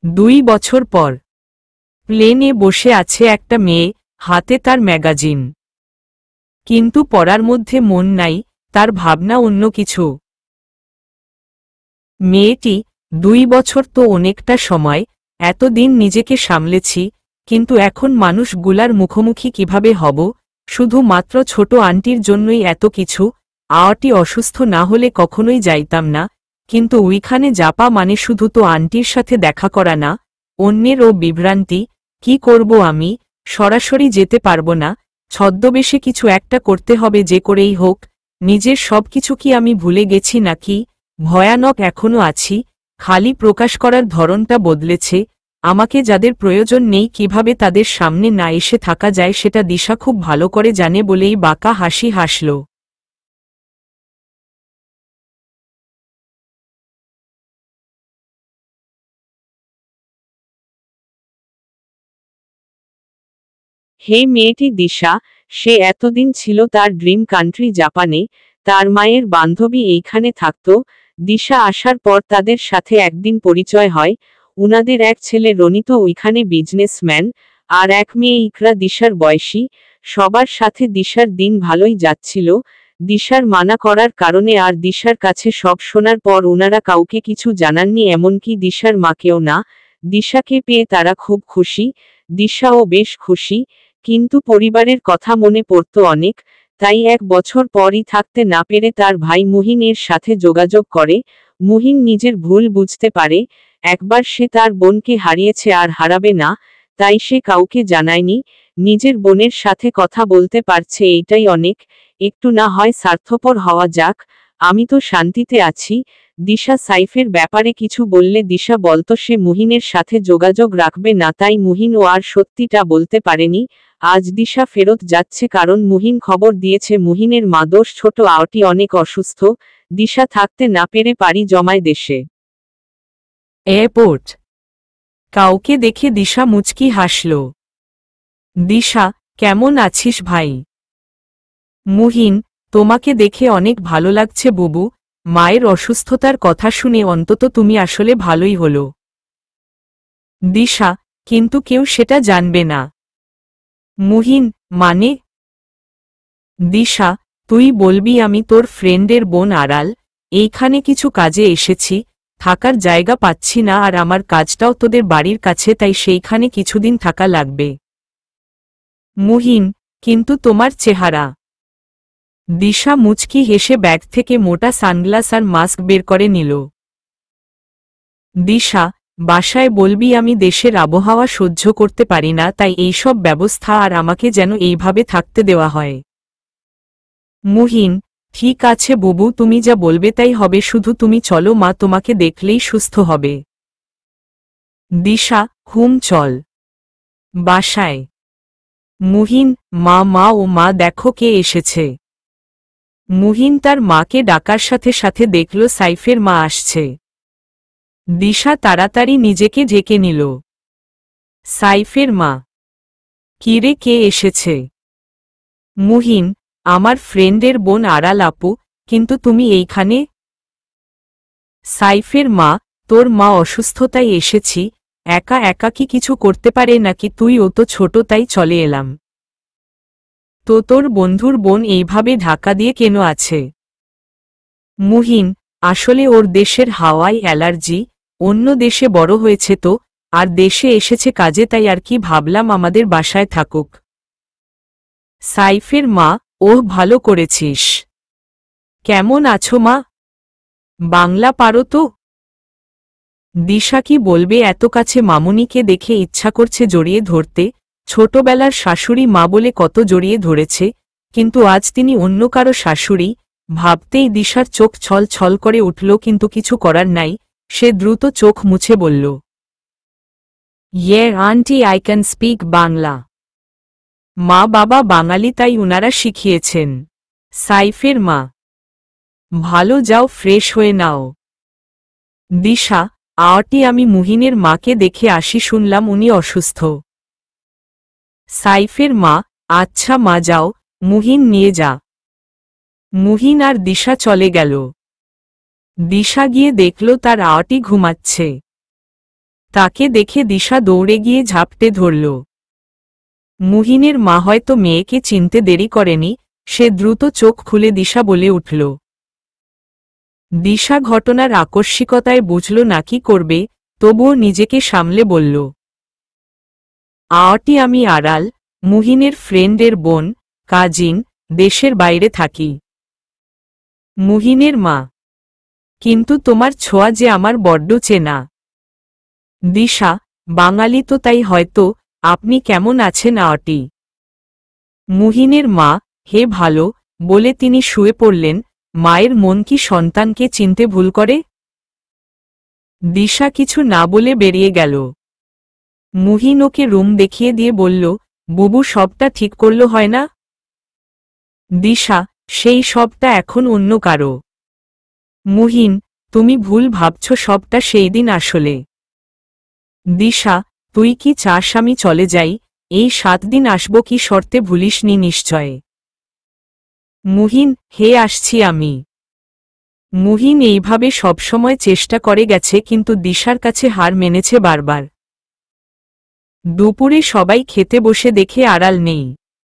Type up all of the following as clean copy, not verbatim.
2 বছর পর প্লেনে বসে আছে একটা মেয়ে, হাতে তার ম্যাগাজিন, কিন্তু পড়ার মধ্যে মন নাই, তার ভাবনা অন্য কিছু। মেয়েটি, 2 বছর তো অনেকটা সময়, এতদিন নিজেকে সামলেছি, কিন্তু এখন মানুষগুলার মুখোমুখি কিভাবে হব, শুধু মাত্র ছোট আন্টির জন্যই এত কিছু। আওয়াটি অসুস্থ না হলে কখনোই যাইতাম না, কিন্তু ওইখানে যাপা মানে শুধু তো আন্টির সাথে দেখা করা না, অন্যের ও বিভ্রান্তি। কি করব আমি, সরাসরি যেতে পারবো না, ছদ্মবেশে কিছু একটা করতে হবে যে করেই হোক। নিজের সবকিছু কি আমি ভুলে গেছি নাকি? ভয়ানক এখনো আছি, খালি প্রকাশ করার ধরনটা বদলেছে। আমাকে যাদের প্রয়োজন নেই কিভাবে তাদের সামনে না এসে থাকা যায় সেটা দিশা খুব ভালো করে জানে বলেই বাঁকা হাসি হাসল। হে মেয়েটি দিশা, সে এতদিন ছিল তার ড্রিম কান্ট্রি জাপানে, তার মায়ের বান্ধবী এইখানে থাকত। দিশা আসার পর তাদের সাথে একদিন পরিচয় হয়। উনাদের এক ছেলে রনিত ওইখানে বিজনেসম্যান, আর এক মেয়ে ইকরা দিশার বয়সী। সবার সাথে দিশার দিন ভালোই যাচ্ছিল, দিশার মানা করার কারণে আর দিশার কাছে সব শোনার পর ওনারা কাউকে কিছু জানাননি, এমনকি দিশার মাকেও না। দিশাকে পেয়ে তারা খুব খুশি, দিশাও বেশ খুশি, কিন্তু পরিবারের কথা মনে পড়ত অনেক। তাই 1 বছর পরই থাকতে না পেরে তার ভাই মুহিন এর সাথে যোগাযোগ করে। মুহিন নিজের ভুল বুঝতে পারে, একবার সে তার বোনকে হারিয়েছে আর হারাবে না, তাই সে কাউকে জানায়নি। নিজের বোনের সাথে কথা বলতে পারছে এইটাই অনেক। একটু না হয় স্বার্থপর হওয়া যাক, আমি তো শান্তিতে আছি। দিশা সাইফের ব্যাপারে কিছু বললে দিশা বলতো সে মুহিনের সাথে যোগাযোগ রাখবে না, তাই মুহিনও আর সত্যিটা বলতে পারেনি। আজ দিশা ফেরত যাচ্ছে কারণ মুহিন খবর দিয়েছে মুহিনের মা দোষ ছোট আওটি অনেক অসুস্থ, দিশা থাকতে না পেরে পাড়ি জমায় দেশে। এয়ারপোর্ট। কাউকে দেখে দিশা মুচকি হাসল। দিশা, কেমন আছিস ভাই? মুহিন, তোমাকে দেখে অনেক ভালো লাগছে বুবু, মায়ের অসুস্থতার কথা শুনে অন্তত তুমি আসলে ভালোই হলো। দিশা, কিন্তু কেউ সেটা জানবে না। মুহিন, মানে? দিশা, তুই বলবি আমি তোর ফ্রেন্ডের বোন আড়াল, এইখানে কিছু কাজে এসেছি, থাকার জায়গা পাচ্ছি না আর আমার কাজটাও তোদের বাড়ির কাছে, তাই সেইখানে কিছুদিন থাকা লাগবে। মুহিন, কিন্তু তোমার চেহারা। দিশা মুচকি হেসে ব্যাগ থেকে মোটা সানগ্লাস আর মাস্ক বের করে নিল। দিশা, বাসায় বলবি আমি দেশের আবহাওয়া সহ্য করতে পারি না, তাই এইসব ব্যবস্থা আর আমাকে যেন এইভাবে থাকতে দেওয়া হয়। মুহিন, ঠিক আছে বুবু, তুমি যা বলবে তাই হবে, শুধু তুমি চলো, মা তোমাকে দেখলেই সুস্থ হবে। দিশা, চল বাসায়। মুহিন, মা মা ও মা দেখো কে এসেছে। মুহিন তার মাকে ডাকার সাথে সাথে দেখল সাইফের মা আসছে। দিশা তাড়াতাড়ি নিজেকে ঢেকে নিল। সাইফের মা। কিরে, কে এসেছে? মুহিন, আমার ফ্রেন্ডের বোন আড়াল আপু, কিন্তু তুমি এইখানে? সাইফের মা, তোর মা অসুস্থতায় এসেছি, একা একা কি কিছু করতে পারে নাকি, তুই ও তো ছোট তাই চলে এলাম। তো তোর বন্ধুর বোন এইভাবে ঢাকা দিয়ে কেন আছে? মুহিন, আসলে ওর দেশের হাওয়ায় অ্যালার্জি, অন্য দেশে বড় হয়েছে তো, আর দেশে এসেছে কাজে, তাই আর কি ভাবলাম আমাদের বাসায় থাকুক। সাইফের মা, ওহ ভালো করেছিস। কেমন আছো মা? বাংলা পারো তো? দিশা কি বলবে, এত কাছে মামুনিকে দেখে ইচ্ছা করছে জড়িয়ে ধরতে, ছোটবেলার শাশুড়ি মা বলে কত জড়িয়ে ধরেছে, কিন্তু আজ তিনি অন্য কারো শাশুড়ি, ভাবতেই দিশার চোখ ছল ছল করে উঠল, কিন্তু কিছু করার নাই, সে দ্রুত চোখ মুছে বলল, ইয়ে aunty, I can speak Bangla. মা বাবা বাঙালি, তাই উনারা শিখিয়েছেন। সাইফের মা, ভালো, যাও ফ্রেশ হয়ে নাও। দিশা, আওয়াটি আমি মুহিনের মাকে দেখে আসি, শুনলাম উনি অসুস্থ। সাইফের মা, আচ্ছা মা যাও, মুহিন নিয়ে যা। মুহিন আর দিশা চলে গেল। দিশা গিয়ে দেখল তার আওয়াটি ঘুমাচ্ছে। তাকে দেখে দিশা দৌড়ে গিয়ে ঝাপটে ধরল। মুহিনের মা হয়তো মেয়েকে চিনতে দেরি করেনি, সে দ্রুত চোখ খুলে দিশা বলে উঠল। দিশা ঘটনার আকস্মিকতায় বুঝল না কি করবে, তবুও নিজেকে সামলে বলল, আমি আড়াল, মুহিনের ফ্রেন্ডের বোন, কাজিন, দেশের বাইরে থাকি। মুহিনের মা, কিন্তু তোমার ছোঁয়া যে আমার বড্ড চেনা। দিশা, বাঙালি তো তাই হয়তো। আপনি কেমন আছেন আটি? মুহিনের মা, হে ভালো, বলে তিনি শুয়ে পড়লেন। মায়ের মন কি সন্তানকে চিনতে ভুল করে? দিশা কিছু না বলে বেরিয়ে গেল। মুহিন ওকে রুম দেখিয়ে দিয়ে বলল, বুবু সবটা ঠিক করল হয় না? দিশা, সেই সবটা এখন অন্য কারো। মুহিন, তুমি ভুল ভাবছ, সবটা সেই দিন আসলে। দিশা, তুই কি চাস আমি চলে যাই? এই 7 দিন আসব কি শর্তে ভুলিসনি নিশ্চয়? মুহিন, হে আসছি আমি। মুহিন এইভাবে সবসময় চেষ্টা করে গেছে, কিন্তু দিশার কাছে হার মেনেছে বারবার। দুপুরে সবাই খেতে বসে দেখে আড়াল নেই।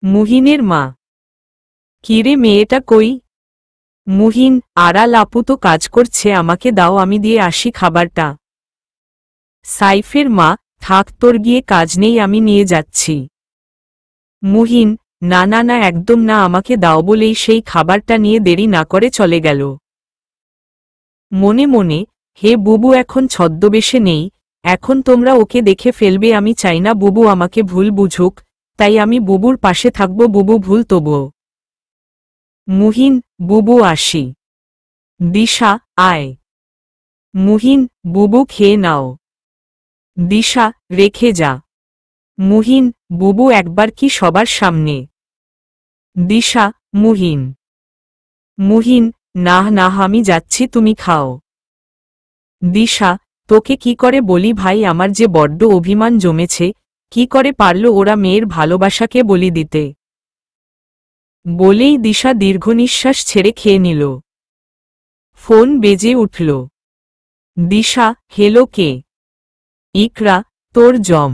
মুহিনের মা, কিরে মেয়েটা কই? মুহিন, আড়াল আপু তো কাজ করছে, আমাকে দাও আমি দিয়ে আসি খাবারটা। সাইফের মা, থাক তোর গিয়ে কাজ নেই, আমি নিয়ে যাচ্ছি। মুহিন, না না না একদম না, আমাকে দাও বলেই সেই খাবারটা নিয়ে দেরি না করে চলে গেল। মনে মনে, হে বুবু এখন ছদ্মবেশে নেই, এখন তোমরা ওকে দেখে ফেলবে, আমি চাই না বুবু আমাকে ভুল বুঝুক, তাই আমি বুবুর পাশে থাকব, বুবু ভুল তবুও। মুহিন, বুবু আসি। দিশা, আয়। মুহিন, বুবু খেয়ে নাও। দিশা, রেখে যা। মুহিন, বুবু একবার কি সবার সামনে? দিশা, মুহিন। মুহিন, না না আমি যাচ্ছি, তুমি খাও। দিশা, তোকে কি করে বলি ভাই, আমার যে বড্ড অভিমান জমেছে, কি করে পারল ওরা মেয়ের ভালোবাসাকে বলি দিতে? বলেই দিশা দীর্ঘনিশ্বাস ছেড়ে খেয়ে নিল। ফোন বেজে উঠল। দিশা, হেলো কে? ইকরা, তোর জম।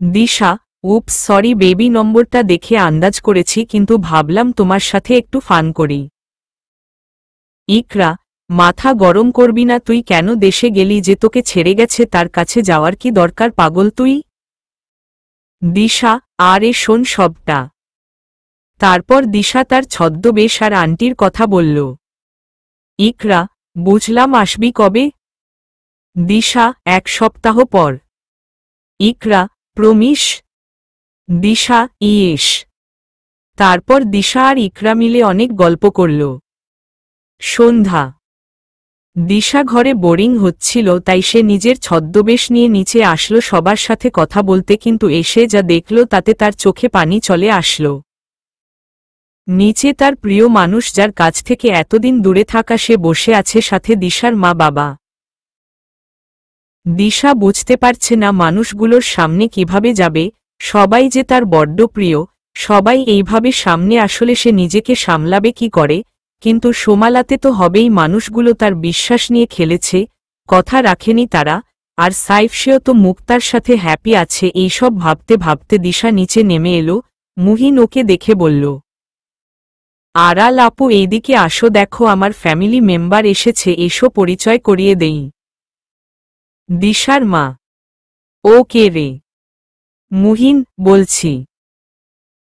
দিশা, উপস সরি বেবি, নম্বরটা দেখে আন্দাজ করেছি, কিন্তু ভাবলাম তোমার সাথে একটু ফান করি। ইকরা, মাথা গরম করবি না, তুই কেন দেশে গেলি? যে তোকে ছেড়ে গেছে তার কাছে যাওয়ার কি দরকার পাগল তুই? দিশা, আরে শোন সবটা। তারপর দিশা তার ছদ্মবেশ আর আন্টির কথা বলল। ইকরা, বুঝলাম, আসবি কবে? দিশা, 1 সপ্তাহ পর। ইকরা, প্রমিস? দিশা, ইয়েস। তারপর দিশা আর ইকরা মিলে অনেক গল্প করল। সন্ধ্যা। দিশা ঘরে বোরিং হচ্ছিল, তাই সে নিজের ছদ্মবেশ নিয়ে নিচে আসলো সবার সাথে কথা বলতে, কিন্তু এসে যা দেখল তাতে তার চোখে পানি চলে আসল। নিচে তার প্রিয় মানুষ, যার কাছ থেকে এতদিন দূরে থাকা, সে বসে আছে, সাথে দিশার মা বাবা। দিশা বুঝতে পারছে না মানুষগুলোর সামনে কিভাবে যাবে, সবাই যে তার বড্ড প্রিয়, সবাই এইভাবে সামনে আসলে সে নিজেকে সামলাবে কি করে? কিন্তু সোমালাতে তো হবেই, মানুষগুলো তার বিশ্বাস নিয়ে খেলেছে, কথা রাখেনি তারা, আর সাইফ সেও তো মুক্তার সাথে হ্যাপি আছে। এইসব ভাবতে ভাবতে দিশা নিচে নেমে এলো। মুহিন ওকে দেখে বলল, আড়াল আপু এইদিকে আসো, দেখো আমার ফ্যামিলি মেম্বার এসেছে, এসো পরিচয় করিয়ে দেই। দিশার মা, ও কে রে? মুহিন, বলছি।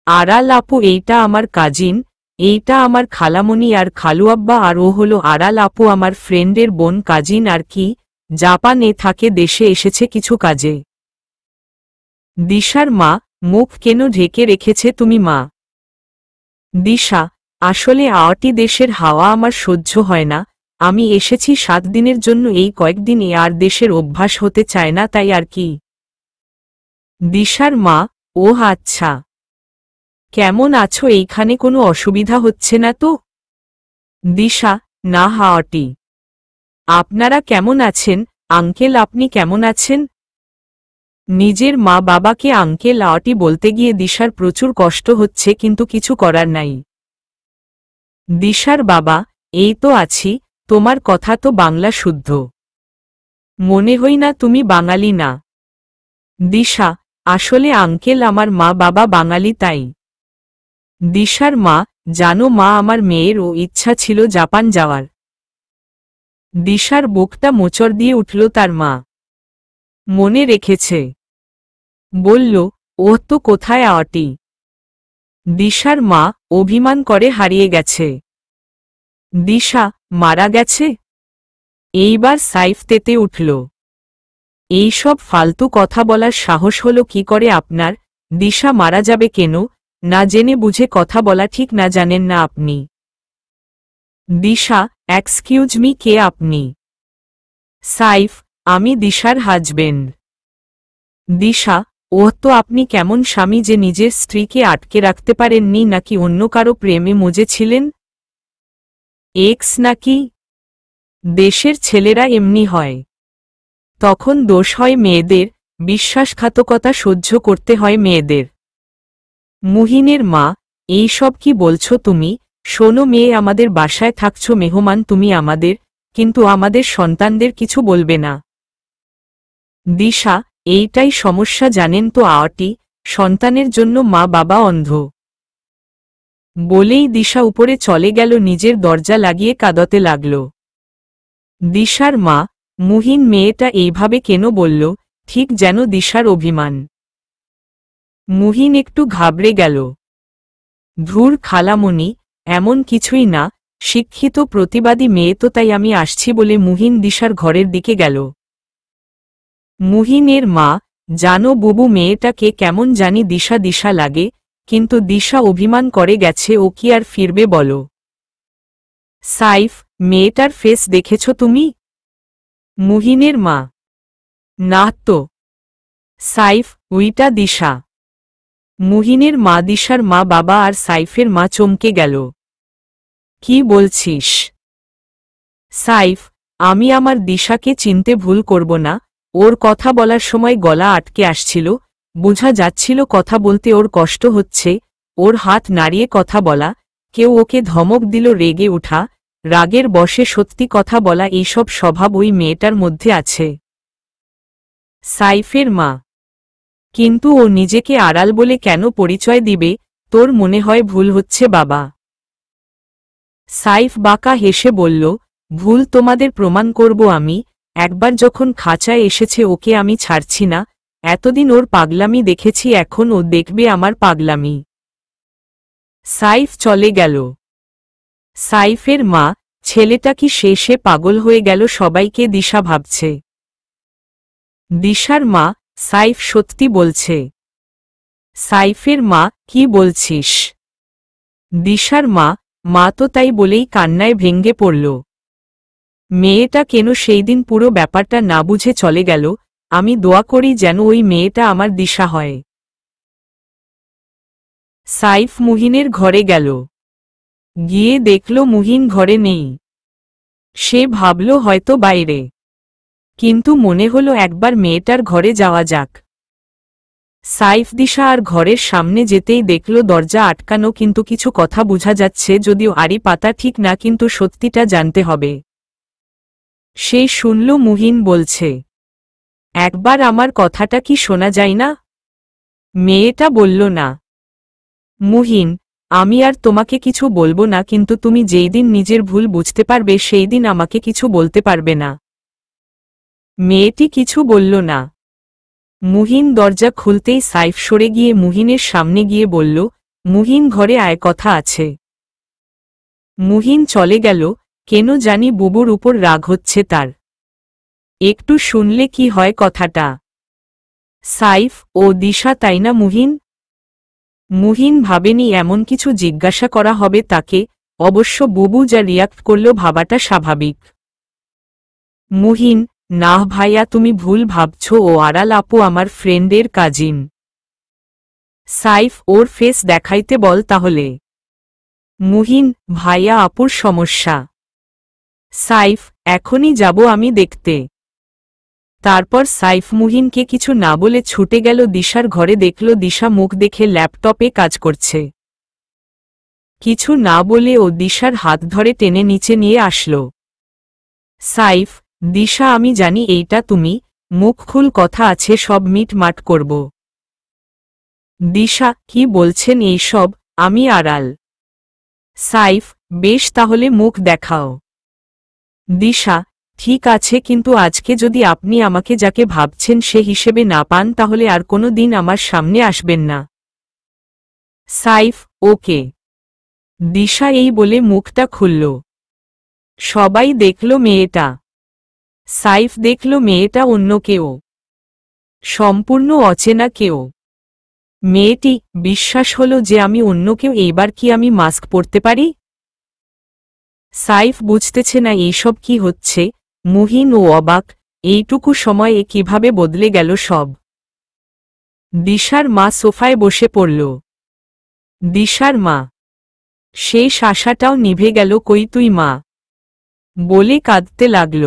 আড়াল আপু, এইটা আমার কাজিন, এইটা আমার খালামণি আর খালুয়াব্বা, আর ও হলো আড়াল আপু আমার ফ্রেন্ডের বোন, কাজিন আর কি, জাপানে থাকে, দেশে এসেছে কিছু কাজে। দিশার মা, মুখ কেন ঢেকে রেখেছে তুমি মা? দিশা, আসলে আওয়াটি দেশের হাওয়া আমার সহ্য হয় না, আমি এসেছি 7 দিনের জন্য, এই কয়েকদিন আর দেশের অভ্যাস হতে চায় না, তাই আর কি। দিশার মা, ও আচ্ছা। কেমন আছো? এইখানে কোনো অসুবিধা হচ্ছে না তো? দিশা, না হাওয়াটি। আপনারা কেমন আছেন? আঙ্কেল আপনি কেমন আছেন? নিজের মা বাবাকে আঙ্কেল আওয়াটি বলতে গিয়ে দিশার প্রচুর কষ্ট হচ্ছে, কিন্তু কিছু করার নাই। দিশার বাবা, এই তো আছি, তোমার কথা তো বাংলা শুদ্ধ। মনে হয় না তুমি বাঙালি না। দিশা, আসলে আঙ্কেল আমার মা বাবা বাঙালি তাই। দিশার মা, জানো মা আমার মেয়েরও ইচ্ছা ছিল জাপান যাওয়ার। দিশার বুকটা মোচড় দিয়ে উঠল তার মা। মনে রেখেছে। বলল, ও তো কোথায় আওয়াটি। দিশার মা অভিমান করে হারিয়ে গেছে। দিশা মারা গেছে? এইবার সাইফ তেতে উঠল। এইসব ফালতু কথা বলার সাহস হলো কি করে আপনার? দিশা মারা যাবে কেন? না জেনে বুঝে কথা বলা ঠিক না জানেন না আপনি? দিশা, এক্সকিউজ মি, কে আপনি? সাইফ, আমি দিশার হাজবেন্ড। দিশা, ওহ তো আপনি কেমন স্বামী যে নিজের স্ত্রীকে আটকে রাখতে পারেননি, নাকি অন্য কারো প্রেমে মজেছিলেন? এক্স নাকি? দেশের ছেলেরা এমনি হয়। তখন দোষ হয় মেয়েদের, বিশ্বাসঘাতকতা সহ্য করতে হয় মেয়েদের। মুহিনের মা, এই সব কি বলছো তুমি? শোনো মেয়ে, আমাদের বাসায় থাকছো মেহমান তুমি আমাদের, কিন্তু আমাদের সন্তানদের কিছু বলবে না। দিশা, এইটাই সমস্যা জানেন তো আওয়াটি, সন্তানের জন্য মা বাবা অন্ধ। বলেই দিশা উপরে চলে গেল, নিজের দরজা লাগিয়ে কাঁদতে লাগল। দিশার মা, মুহিন মেয়েটা এইভাবে কেন বলল, ঠিক যেন দিশার অভিমান। মুহিন একটু ঘাবড়ে গেল। ধুর খালামণি, এমন কিছুই না, শিক্ষিত প্রতিবাদী মেয়ে তো, তাই আমি আসছি বলে মুহিন দিশার ঘরের দিকে গেল। মুহিনের মা, জানো বুবু মেয়েটাকে কেমন জানি দিশা দিশা লাগে, কিন্তু দিশা অভিমান করে গেছে, ও কি আর ফিরবে বলো? সাইফ, মেয়েটার ফেস দেখেছ তুমি? মুহিনের মা, না তো। সাইফ, উইটা দিশা। মুহিনের মা, দিশার মা বাবা আর সাইফের মা চমকে গেল। কি বলছিস? সাইফ, আমি আমার দিশাকে চিনতে ভুল করব না, ওর কথা বলার সময় গলা আটকে আসছিল, বোঝা যাচ্ছিল কথা বলতে ওর কষ্ট হচ্ছে, ওর হাত নাড়িয়ে কথা বলা, কেউ ওকে ধমক দিল রেগে ওঠা, রাগের বশে সত্যি কথা বলা, এইসব স্বভাব ওই মেয়েটার মধ্যে আছে। সাইফের মা, কিন্তু ও নিজেকে আড়াল বলে কেন পরিচয় দিবে? তোর মনে হয় ভুল হচ্ছে বাবা? সাইফ বাঁকা হেসে বলল, ভুল তোমাদের প্রমাণ করব আমি। একবার যখন খাঁচায় এসেছে ওকে আমি ছাড়ছি না, এতদিন ওর পাগলামি দেখেছি, এখন ও দেখবে আমার পাগলামি। সাইফ চলে গেল। সাইফের মা, ছেলেটা কি শেষে পাগল হয়ে গেল? সবাইকে দিশা ভাবছে। দিশার মা, সাইফ সত্যি বলছে। সাইফের মা, কি বলছিস? দিশার মা, মা তো তাই বলেই কান্নায় ভেঙ্গে পড়ল। মেয়েটা কেন সেই দিন পুরো ব্যাপারটা না বুঝে চলে গেল? আমি দোয়া করি যেন ওই মেয়েটা আমার দিশা হয়। সাইফ মুহিনের ঘরে গেল। গিয়ে দেখল মুহিন ঘরে নেই। সে ভাবল হয়তো বাইরে, কিন্তু মনে হলো একবার মেয়েটার ঘরে যাওয়া যাক। সাইফ দিশা আর ঘরের সামনে যেতেই দেখল দরজা আটকানো, কিন্তু কিছু কথা বোঝা যাচ্ছে, যদিও আড়ি পাতা ঠিক না, কিন্তু সত্যিটা জানতে হবে। সে শুনল মুহিন বলছে, একবার আমার কথাটা কি শোনা যায় না? মেয়েটা বলল না। মুহিন, আমি আর তোমাকে কিছু বলবো না, কিন্তু তুমি যেই দিন নিজের ভুল বুঝতে পারবে সেই দিন আমাকে কিছু বলতে পারবে না। মেয়েটি কিছু বলল না। মুহিন দরজা খুলতেই সাইফ সরে গিয়ে মুহিনের সামনে গিয়ে বলল, মুহিন ঘরে আয়, কথা আছে। মুহিন চলে গেল, কেন জানি বুবুর উপর রাগ হচ্ছে তার। একটু শুনলে কি হয় কথাটা? সাইফ ও দিশা তাই না মুহিন? মুহিন ভাবেনি এমন কিছু জিজ্ঞাসা করা হবে তাকে, অবশ্য বুবু যা রিয়াক্ট করল ভাবাটা স্বাভাবিক। মুহিন, না ভাইয়া, তুমি ভুল ভাবছ, ও আড়াল আপু আমার ফ্রেন্ডের কাজিন। সাইফ, ওর ফেস দেখাইতে বল তাহলে। মুহিন, ভাইয়া আপুর সমস্যা। সাইফ, এখনই যাব আমি দেখতে। তারপর সাইফ মুহিনকে কিছু না বলে ছুটে গেল দিশার ঘরে, দেখল দিশা মুখ দেখে ল্যাপটপে কাজ করছে। কিছু না বলে ও দিশার হাত ধরে টেনে নিচে নিয়ে আসল। সাইফ, দিশা আমি জানি এইটা তুমি, মুখ খুল, কথা আছে, সব মিটমাট করব। দিশা কি বলছেন এইসব, আমি আড়াল। সাইফ বেশ, তাহলে মুখ দেখাও। দিশা ঠিক আছে, কিন্তু আজকে যদি আপনি আমাকে যাকে ভাবছেন সে হিসেবে না পান তাহলে আর কোনো দিন আমার সামনে আসবেন না। সাইফ ওকে। দিশা এই বলে মুখটা খুলল। সবাই দেখল মেয়েটা। সাইফ দেখল মেয়েটা অন্য কেউ, সম্পূর্ণ অচেনা কেউ। মেয়েটি বিশ্বাস হলো যে আমি অন্য কেউ। এইবার কি আমি মাস্ক পরতে পারি? সাইফ বুঝতেছে না এইসব কি হচ্ছে। মুহিন ও অবাক, এইটুকু সময়ে কিভাবে বদলে গেল সব। দিশার মা সোফায় বসে পড়ল। দিশার মা, শেষ আশাটাও নিভে গেল। কই তুই মা, বলে কাঁদতে লাগল।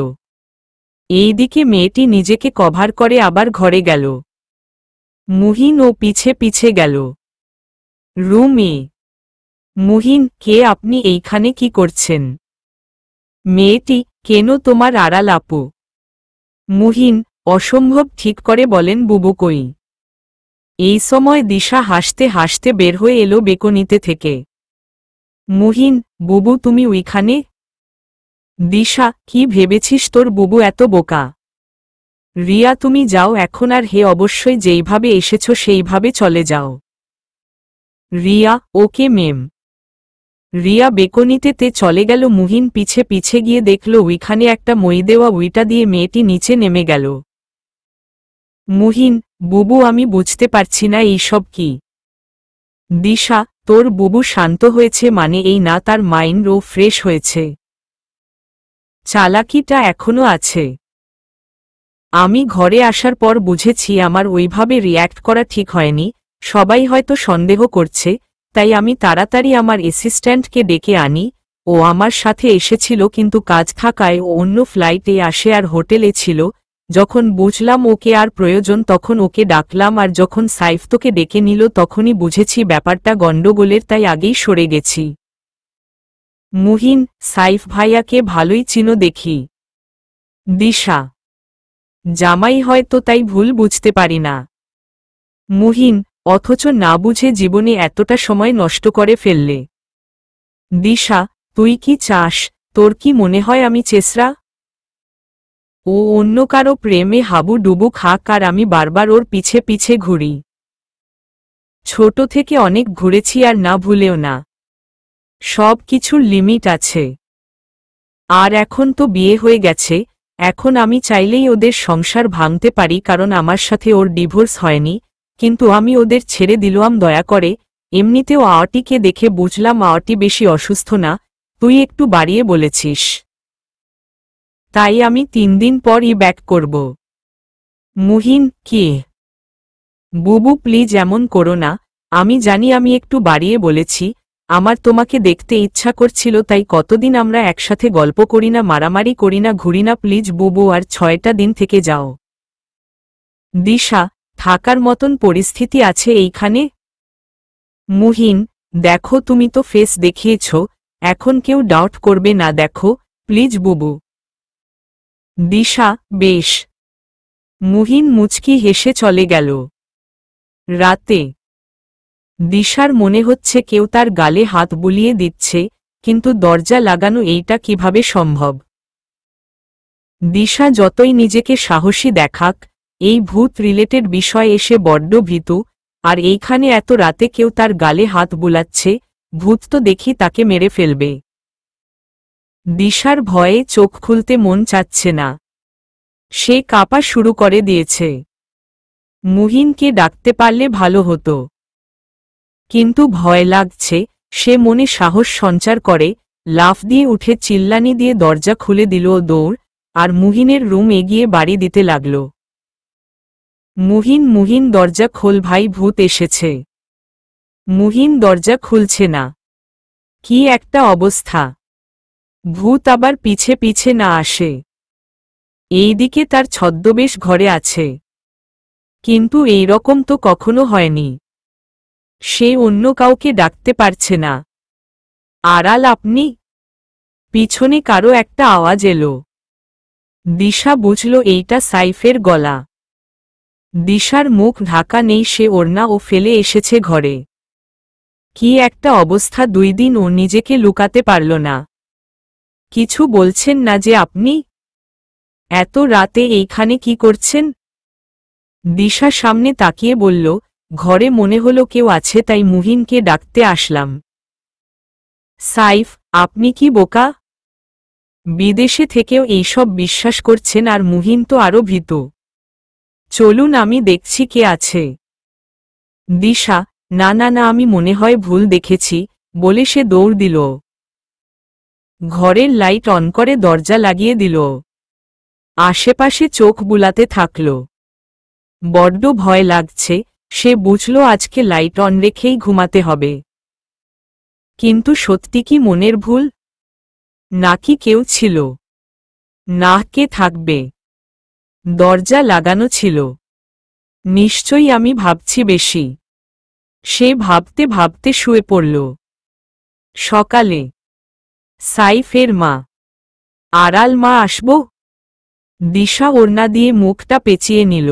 এইদিকে মেয়েটি নিজেকে কভার করে আবার ঘরে গেল। মুহিন ও পিছে পিছে গেল রুমে। মুহিন কে আপনি এইখানে কি করছেন? মেয়েটি কেন তোমার আড়াল আপু? মুহিন অসম্ভব, ঠিক করে বলেন বুবু কই? এই সময় দিশা হাসতে হাসতে বের হয়ে এলো বেকনিতে থেকে। মুহিন বুবু তুমি ওইখানে? দিশা কি ভেবেছিস তোর বুবু এত বোকা? রিয়া তুমি যাও এখন, আর হে অবশ্যই যেইভাবে এসেছ সেইভাবে চলে যাও। রিয়া ওকে মেম। রিয়া বেকনিতে চলে গেল। মুহিন পিছে পিছে গিয়ে দেখল ওইখানে একটা মই দেওয়া উইটা দিয়ে মেয়েটি নিচে নেমে গেল। মুহিন বুবু আমি বুঝতে পারছি না এইসব কি। দিশা তোর বুবু শান্ত হয়েছে মানে এই না তার মাইন্ডও ফ্রেশ হয়েছে, চালাকিটা এখনো আছে। আমি ঘরে আসার পর বুঝেছি আমার ওইভাবে রিয়্যাক্ট করা ঠিক হয়নি। সবাই হয়তো সন্দেহ করছে, তাই আমি তাড়াতাড়ি আমার অ্যাসিস্ট্যান্টকে ডেকে আনি। ও আমার সাথে এসেছিল কিন্তু কাজ থাকায় ও অন্য ফ্লাইটে আসে আর হোটেলে ছিল। যখন বুঝলাম ওকে আর প্রয়োজন তখন ওকে ডাকলাম, আর যখন সাইফ তোকে ডেকে নিল তখনই বুঝেছি ব্যাপারটা গণ্ডগোলের, তাই আগেই সরে গেছি। মুহিন সাইফ ভাইয়াকে ভালোই চিনো দেখি। দিশা জামাই হয়তো, তাই ভুল বুঝতে পারি না। মুহিন অথচ না বুঝে জীবনে এতটা সময় নষ্ট করে ফেললে। দিশা তুই কি চাস? তোর কি মনে হয় আমি চেসরা? ও অন্য কারো প্রেমে হাবু ডুবু খাক আর আমি বারবার ওর পিছে পিছে ঘুরি। ছোট থেকে অনেক ঘুরেছি, আর না ভুলেও না। সব কিছুর লিমিট আছে। আর এখন তো বিয়ে হয়ে গেছে, এখন আমি চাইলেই ওদের সংসার ভাঙতে পারি, কারণ আমার সাথে ওর ডিভোর্স হয়নি। কিন্তু আমি ওদের ছেড়ে দিলাম দয়া করে। এমনিতেও আওয়াটিকে দেখে বুঝলাম আওয়াটি বেশি অসুস্থ না, তুই একটু বাড়িয়ে বলেছিস। তাই আমি 3 দিন পরই ব্যাক করব। মুহিন কে? বুবু প্লিজ এমন করো না। আমি জানি আমি একটু বাড়িয়ে বলেছি। আমার তোমাকে দেখতে ইচ্ছা করছিল, তাই কতদিন আমরা একসাথে গল্প করি না, মারামারি করি না, ঘুরি না। প্লিজ বুবু আর 6টা দিন থেকে যাও। দিশা থাকার মতন পরিস্থিতি আছে এইখানে? মুহিন দেখো তুমি তো ফেস দেখিয়েছ, এখন কেউ ডাউট করবে না, দেখো প্লিজ বুবু। দিশা বেশ। মুহিন মুচকি হেসে চলে গেল। রাতে দিশার মনে হচ্ছে কেউ তার গালে হাত বুলিয়ে দিচ্ছে, কিন্তু দরজা লাগানো এইটা কিভাবে সম্ভব? দিশা যতই নিজেকে সাহসী দেখাক, এই ভূত রিলেটেড বিষয় এসে বড্ড ভীতু। আর এইখানে এত রাতে কেউ তার গালে হাত বুলাচ্ছে, ভূত তো দেখি তাকে মেরে ফেলবে। দিশার ভয়ে চোখ খুলতে মন চাচ্ছে না। সে কাঁপা শুরু করে দিয়েছে। মুহিনকে ডাকতে পারলে ভালো হতো, কিন্তু ভয় লাগছে। সে মনে সাহস সঞ্চার করে, লাফ দিয়ে উঠে চিল্লানি দিয়ে দরজা খুলে দিল দৌড়, আর মুহিনের রুম এগিয়ে বাড়ি দিতে লাগল। মুহিন দরজা খোল ভাই, ভূত এসেছে। মুহিন দরজা খুলছে না। কি একটা অবস্থা! ভূত আবার পিছে পিছে না আসে। এইদিকে তার ছদ্মবেশ ঘরে আছে, কিন্তু এই রকম তো কখনো হয়নি। সে অন্য কাউকে ডাকতে পারছে না। আড়াল আপনি? পিছনে কারো একটা আওয়াজ এলো। দিশা বুঝল এইটা সাইফের গলা। দিশার মুখ ঢাকা নেই, সে ওড়না ও ফেলে এসেছে ঘরে। কি একটা অবস্থা, 2 দিন ও নিজেকে লুকাতে পারল না। কিছু বলছেন না যে আপনি? এত রাতে এইখানে কি করছেন? দিশা সামনে তাকিয়ে বলল, ঘরে মনে হলো কেউ আছে তাই মুহিনকে ডাকতে আসলাম। সাইফ, আপনি কি বোকা? বিদেশে থেকেও এইসব বিশ্বাস করছেন, আর মুহিন তো আরো ভীত। চলুন আমি দেখছি কে আছে। দিশা, না না না, আমি মনে হয় ভুল দেখেছি, বলে সে দৌড় দিল। ঘরের লাইট অন করে দরজা লাগিয়ে দিল। আশেপাশে চোখ বুলাতে থাকল। বড্ড ভয় লাগছে, সে বুঝল আজকে লাইট অন রেখেই ঘুমাতে হবে। কিন্তু সত্যি কি মনের ভুল? নাকি কেউ ছিল? না, কে থাকবে? দরজা লাগানো ছিল। নিশ্চয়ই আমি ভাবছি বেশি। সে ভাবতে ভাবতে শুয়ে পড়ল। সকালে সাইফের মা, আড়াল মা আসব? দিশা ওড়না দিয়ে মুখটা পেঁচিয়ে নিল।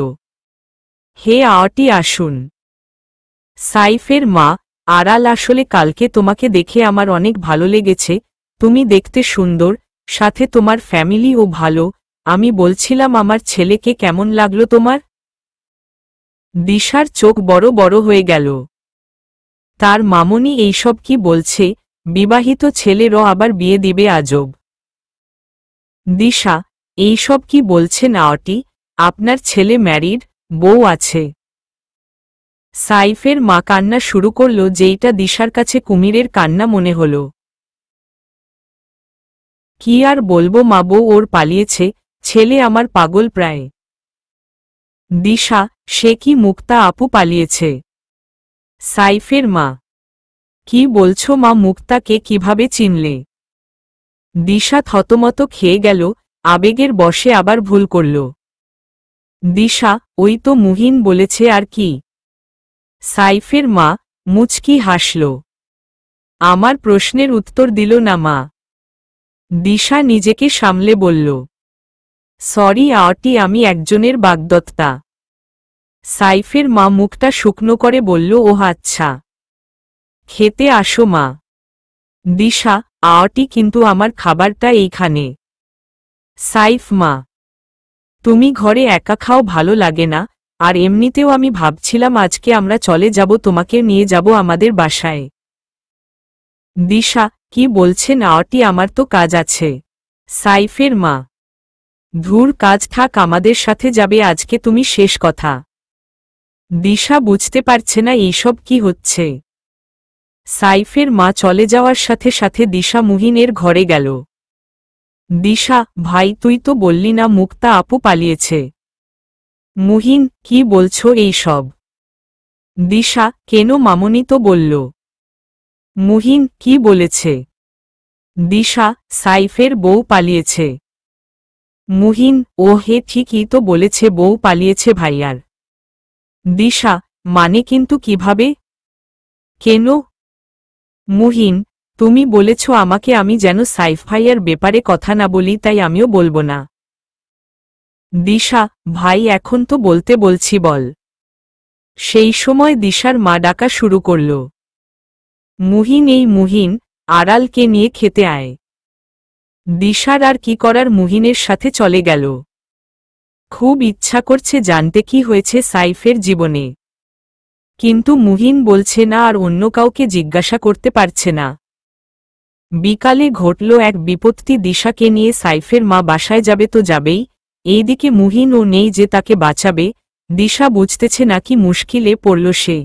হে আওয়াটি, আসুন। সাইফের মা, আড়াল, আসলে কালকে তোমাকে দেখে আমার অনেক ভালো লেগেছে, তুমি দেখতে সুন্দর, সাথে তোমার ফ্যামিলিও ভালো। আমি বলছিলাম আমার ছেলেকে কেমন লাগলো তোমার? দিশার চোখ বড় বড় হয়ে গেল। তার মামনি এইসব কি বলছে? বিবাহিত ছেলেরও আবার বিয়ে দিবে, আজব। দিশা, এইসব কি বলছেন আওয়াটি? আপনার ছেলে ম্যারিড, বউ আছে। সাইফের মা কান্না শুরু করল, যেইটা দিশার কাছে কুমিরের কান্না মনে হল। কি আর বলবো মা, বউ ওর পালিয়েছে, ছেলে আমার পাগল প্রায়। দিশা, সে কি মুক্তা আপু পালিয়েছে? সাইফের মা, কি বলছো মা, মুক্তাকে কিভাবে চিনলে? দিশা থতমত খেয়ে গেল, আবেগের বশে আবার ভুল করল। দিশা, ওই তো মুহিন বলেছে, আর কি? সাইফের মা মুচকি হাসল। আমার প্রশ্নের উত্তর দিল না মা। দিশা নিজেকে সামলে বলল, সরি আওয়াটি, আমি একজনের বাগদত্তা। সাইফের মা মুখটা শুকনো করে বলল, ওহ আচ্ছা, খেতে আসো মা। দিশা, আওয়াটি, কিন্তু আমার খাবারটা এইখানে। সাইফ মা, তুমি ঘরে একা খাও, ভালো লাগে না, আর এমনিতেও আমি ভাবছিলাম আজকে আমরা চলে যাব, তোমাকে নিয়ে যাব আমাদের বাসায়। দিশা, কি বলছেন আওয়াটি, আমার তো কাজ আছে। সাইফের মা, ধুর, কাজ থাক, আমাদের সাথে যাবে আজকে তুমি, শেষ কথা। দিশা বুঝতে পারছে না এইসব কি হচ্ছে। সাইফের মা চলে যাওয়ার সাথে সাথে দিশা মুহিনের ঘরে গেল। দিশা, ভাই, তুই তো বললি না মুক্তা আপু পালিয়েছে? মুহিন, কি বলছো এইসব? দিশা, কেন, মামনি তো বলল। মুহিন, কি বলেছে? দিশা, সাইফের বউ পালিয়েছে। মুহিন, ও হে, ঠিকই তো বলেছে, বউ পালিয়েছে ভাইয়ার। দিশা, মানে কিন্তু কিভাবে? কেন? মুহিন, তুমি বলেছ আমাকে আমি যেন সাইফ ভাইয়ার ব্যাপারে কথা না বলি, তাই আমিও বলবো না। দিশা, ভাই, এখন তো বলতে বলছি, বল। সেই সময় দিশার মা ডাকা শুরু করল, মুহিন, এই মুহিন, আড়ালকে নিয়ে খেতে আয়। দিশার আর কি করার, মুহিনের সাথে চলে গেল। খুব ইচ্ছা করছে জানতে কি হয়েছে সাইফের জীবনে, কিন্তু মুহিন বলছে না, আর অন্য কাউকে জিজ্ঞাসা করতে পারছে না। বিকালে ঘটল এক বিপত্তি, দিশাকে নিয়ে সাইফের মা বাসায় যাবে তো যাবেই, এইদিকে মুহিনও নেই যে তাকে বাঁচাবে। দিশা বুঝতেছে নাকি মুশকিলে পড়ল সে।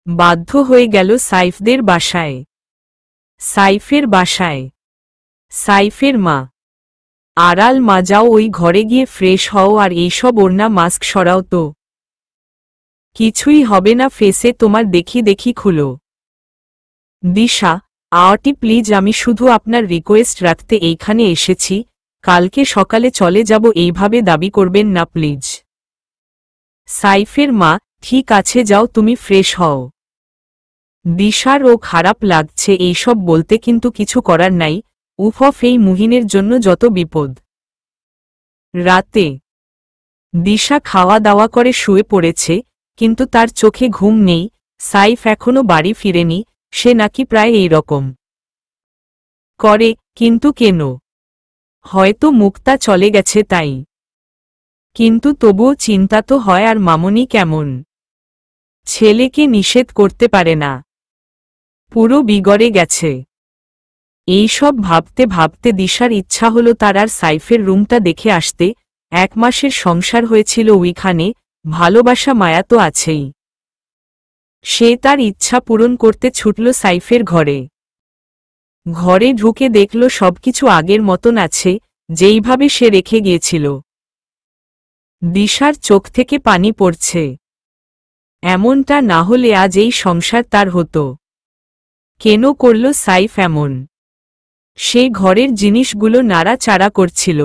বাধ্য হয়ে গেল সাইফদের বাসায়। সাইফের বাসায় সাইফের মা, আড়াল মা, যাও ওই ঘরে গিয়ে ফ্রেশ হও, আর এইসব ওড়না মাস্ক সরাও তো। কিছুই হবে না, ফেসে তোমার দেখি দেখি খুলো। দিশা, আওয়াটি প্লিজ, আমি শুধু আপনার রিকোয়েস্ট রাখতে এইখানে এসেছি, কালকে সকালে চলে যাব, এইভাবে দাবি করবেন না প্লিজ। সাইফের মা, ঠিক আছে, যাও তুমি ফ্রেশ হও। দিশার ও খারাপ লাগছে এইসব বলতে, কিন্তু কিছু করার নাই। উফ, এই মুহিনের জন্য যত বিপদ। রাতে দিশা খাওয়া দাওয়া করে শুয়ে পড়েছে, কিন্তু তার চোখে ঘুম নেই। সাইফ এখনো বাড়ি ফিরেনি, সে নাকি প্রায় এই রকম করে, কিন্তু কেন? হয়তো মুক্তা চলে গেছে তাই। কিন্তু তবুও চিন্তা তো হয়। আর মামনি কেমন? ছেলেকে নিষেধ করতে পারে না, পুরো বিগড়ে গেছে। এইসব ভাবতে ভাবতে দিশার ইচ্ছা হলো তার আর সাইফের রুমটা দেখে আসতে। 1 মাসের সংসার হয়েছিল ওইখানে, ভালোবাসা মায়া তো আছেই। সে তার ইচ্ছা পূরণ করতে ছুটল সাইফের ঘরে। ঘরে ঢুকে দেখল সবকিছু আগের মতন আছে, যেইভাবে সে রেখে গিয়েছিল। দিশার চোখ থেকে পানি পড়ছে। এমনটা না হলে আজ এই সংসার তার হতো। কেন করল সাইফ এমন? সে ঘরের জিনিসগুলো নাড়াচাড়া করছিল।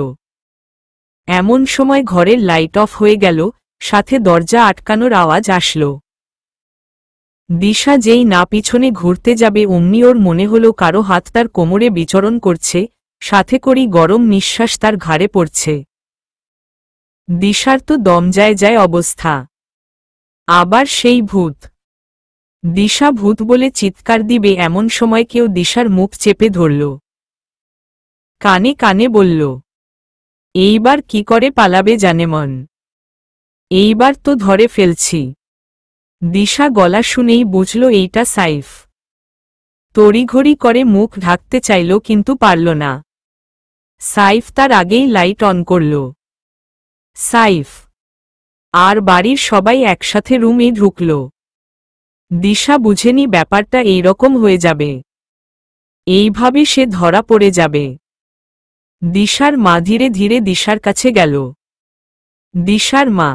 এমন সময় ঘরের লাইট অফ হয়ে গেল, সাথে দরজা আটকানোর আওয়াজ আসল। দিশা যেই না পিছনে ঘুরতে যাবে অমনি ওর মনে হলো কারো হাত তার কোমরে বিচরণ করছে, সাথে করি গরম নিঃশ্বাস তার ঘাড়ে পড়ছে। দিশার তো দম যায় যায় অবস্থা। আবার সেই ভূত। দিশা ভূত বলে চিৎকার দিবে এমন সময় কেউ দিশার মুখ চেপে ধরল। কানে কানে বলল, এইবার কি করে পালাবে জানে মন? এইবার তো ধরে ফেলছি। দিশা গলা শুনেই বুঝল এইটা সাইফ। তড়িঘড়ি করে মুখ ঢাকতে চাইল কিন্তু পারল না। সাইফ তার আগেই লাইট অন করল। সাইফ আর বাড়ির সবাই একসাথে রুমে ঢুকল। দিশা বুঝেনি ব্যাপারটা এইরকম হয়ে যাবে, এইভাবে সে ধরা পড়ে যাবে। দিশার মা ধীরে ধীরে দিশার কাছে গেল। দিশার মা,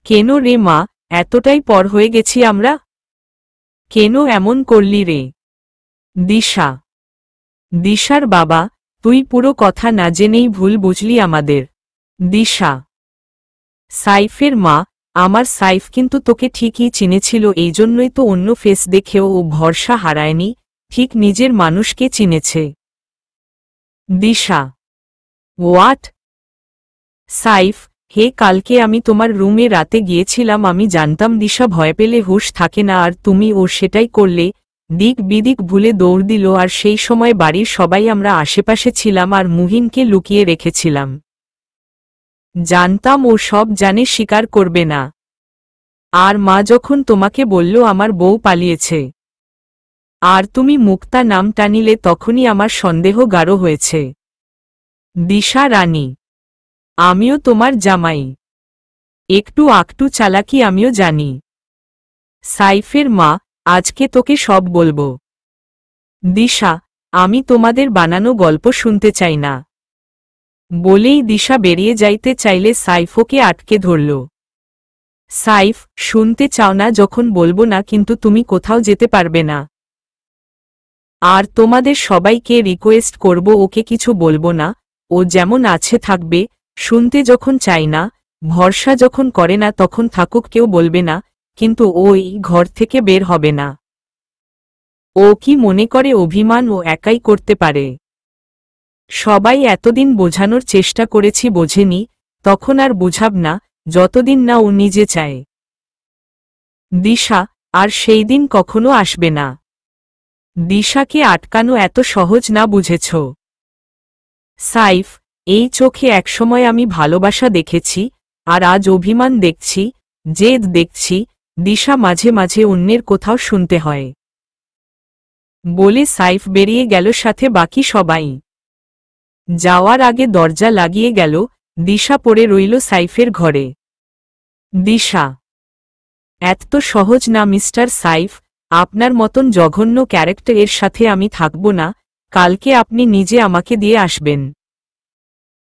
কেন রে মা, এতটাই পর হয়ে গেছি আমরা? কেন এমন করলি রে? দিশা, দিশার বাবা, তুই পুরো কথা না জেনেই ভুল বুঝলি আমাদের। দিশা, সাইফের মা, আমার সাইফ কিন্তু তোকে ঠিকই চিনেছিল, এই জন্যই তো অন্য ফেস দেখেও ও ভরসা হারায়নি, ঠিক নিজের মানুষকে চিনেছে। দিশা, হোয়াট? সাইফ, হে কালকে আমি তোমার রুমে রাতে গিয়েছিলাম, আমি জানতাম দিশা ভয় পেলে হুঁশ থাকে না, আর তুমি ও সেটাই করলে। দিক বিদিক ভুলে দৌড় দিল, আর সেই সময় বাড়ির সবাই আমরা আশেপাশে ছিলাম আর মুহিনকে লুকিয়ে রেখেছিলাম। জানতাম ও সব জানে, স্বীকার করবে না। আর মা যখন তোমাকে বলল আমার বউ পালিয়েছে আর তুমি মুক্তা নাম টানিলে, তখনই আমার সন্দেহ গাঢ় হয়েছে। দিশা রানী, আমিও তোমার জামাই, একটু আকটু চালাকি আমিও জানি। সাইফের মা, আজকে তোকে সব বলবো। দিশা, আমি তোমাদের বানানো গল্প শুনতে চাই না। বলেই দিশা বেরিয়ে যাইতে চাইলে সাইফ ওকে আটকে ধরল। সাইফ, শুনতে চাও না যখন বলবো না, কিন্তু তুমি কোথাও যেতে পারবে না। আর তোমাদের সবাইকে রিকোয়েস্ট করব ওকে কিছু বলবো না, ও যেমন আছে থাকবে। শুনতে যখন চাই না, ভরসা যখন করে না, তখন থাকুক, কেউ বলবে না, কিন্তু ওই ঘর থেকে বের হবে না। ও কি মনে করে অভিমান ও একাই করতে পারে? সবাই এতদিন বোঝানোর চেষ্টা করেছি, বোঝেনি, তখন আর বুঝাব না, যতদিন না ও নিজে চায়। দিশা, আর সেই দিন কখনো আসবে না। দিশাকে আটকানো এত সহজ না, বুঝেছ? সাইফ, এই চোখে একসময় আমি ভালোবাসা দেখেছি, আর আজ অভিমান দেখছি, জেদ দেখছি। দিশা মাঝে মাঝে অন্যের কোথাও শুনতে হয়। বলে সাইফ বেরিয়ে গেল, সাথে বাকি সবাই। যাওয়ার আগে দরজা লাগিয়ে গেল। দিশা পড়ে রইল সাইফের ঘরে। দিশা, এত সহজ না মিস্টার সাইফ, আপনার মতন জঘন্য ক্যারেক্টারের সাথে আমি থাকব না। কালকে আপনি নিজে আমাকে দিয়ে আসবেন।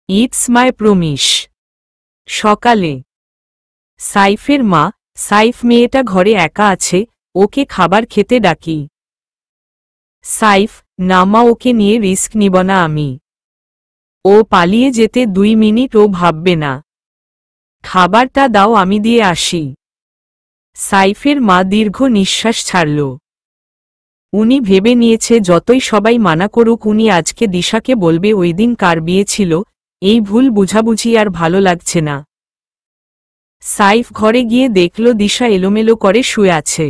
It's my promise. সকালে সাইফের মা, সাইফ মেয়েটা ঘরে একা আছে, ওকে খাবার খেতে ডাকি। সাইফ, না মা, ওকে নিয়ে রিস্ক নিব না আমি। ও পালিয়ে যেতে 2 মিনিট ও ভাববে না। খাবারটা দাও, আমি দিয়ে আসি। সাইফের মা দীর্ঘ নিঃশ্বাস ছাড়ল। উনি ভেবে নিয়েছে যতই সবাই মানা করুক, উনি আজকে দিশাকে বলবে ওই দিন কার বিয়ে ছিল, এই ভুল বুঝাবুঝি আর ভালো লাগছে না। সাইফ ঘরে গিয়ে দেখল দিশা এলোমেলো করে শুয়ে আছে।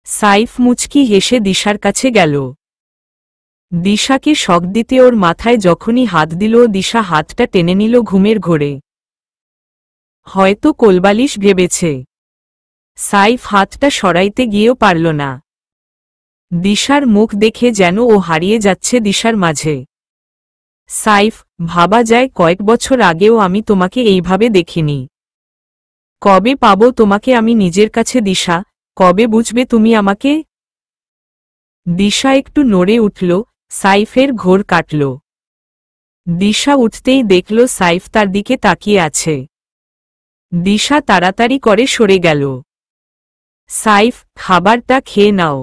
সাইফ মুচকি হেসে দিশার কাছে গেল। দিশাকে শক দিতে ওর মাথায় যখনই হাত দিল দিশা হাতটা টেনে নিল ঘুমের ঘোরে। হয়তো কোলবালিশ ভেবেছে। সাইফ হাতটা সরাইতে গিয়েও পারল না। দিশার মুখ দেখে যেন ও হারিয়ে যাচ্ছে দিশার মাঝে। সাইফ, ভাবা যায় কয়েক বছর আগেও আমি তোমাকে এইভাবে দেখিনি। কবে পাবো তোমাকে আমি নিজের কাছে দিশা, কবে বুঝবে তুমি আমাকে? দিশা একটু নড়ে উঠল, সাইফের ঘোর কাটল। দিশা উঠতেই দেখল সাইফ তার দিকে তাকিয়ে আছে। দিশা তাড়াতাড়ি করে সরে গেল। সাইফ, খাবারটা খেয়ে নাও।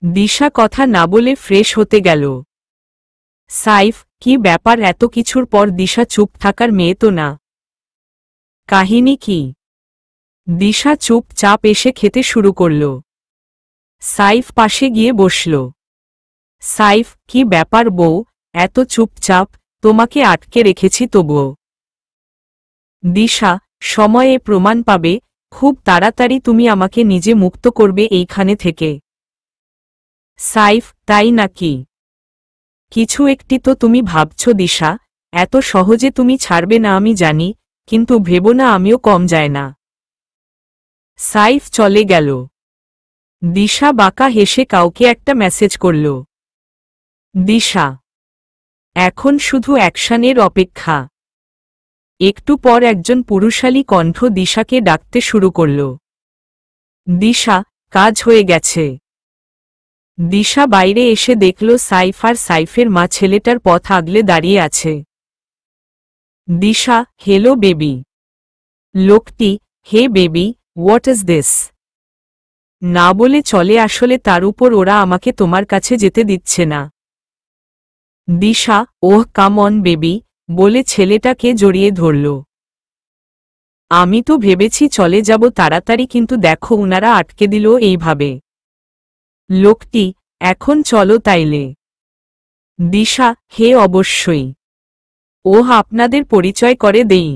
দিশা কথা না বলে ফ্রেশ হতে গেল। সাইফ, কি ব্যাপার এত কিছুর পর? দিশা চুপ থাকার মেয়ে তো না। কাহিনী কি? দিশা চুপচাপ এসে খেতে শুরু করল। সাইফ পাশে গিয়ে বসল। সাইফ, কি ব্যাপার বউ, এত চুপচাপ? তোমাকে আটকে রেখেছি তবুও। দিশা, সময়ে প্রমাণ পাবে, খুব তাড়াতাড়ি তুমি আমাকে নিজে মুক্ত করবে এইখানে থেকে। সাইফ, তাই নাকি? কিছু একটি তো তুমি ভাবছ দিশা, এত সহজে তুমি ছাড়বে না আমি জানি, কিন্তু ভেবো না আমিও কম যায় না। সাইফ চলে গেল। দিশা বাঁকা হেসে কাউকে একটা মেসেজ করল। দিশা, এখন শুধু অ্যাকশনের অপেক্ষা। একটু পর একজন পুরুষালী কণ্ঠ দিশাকে ডাকতে শুরু করল। দিশা, কাজ হয়ে গেছে। দিশা বাইরে এসে দেখল সাইফ আর সাইফের মা ছেলেটার পথ আগলে দাঁড়িয়ে আছে। Disha, hello baby. লোকটি, hey baby, what is this? না বলে চলে আসলে তার উপর ওরা আমাকে তোমার কাছে যেতে দিচ্ছে না। দিশা, ওহ কাম অন বেবি, বলে ছেলেটাকে জড়িয়ে ধরল। আমি তো ভেবেছি চলে যাব তাড়াতাড়ি, কিন্তু দেখো উনারা আটকে দিল এইভাবে। লোকটি, এখন চলো তাইলে। দিশা, হে অবশ্যই। ওহ আপনাদের পরিচয় করে দেই।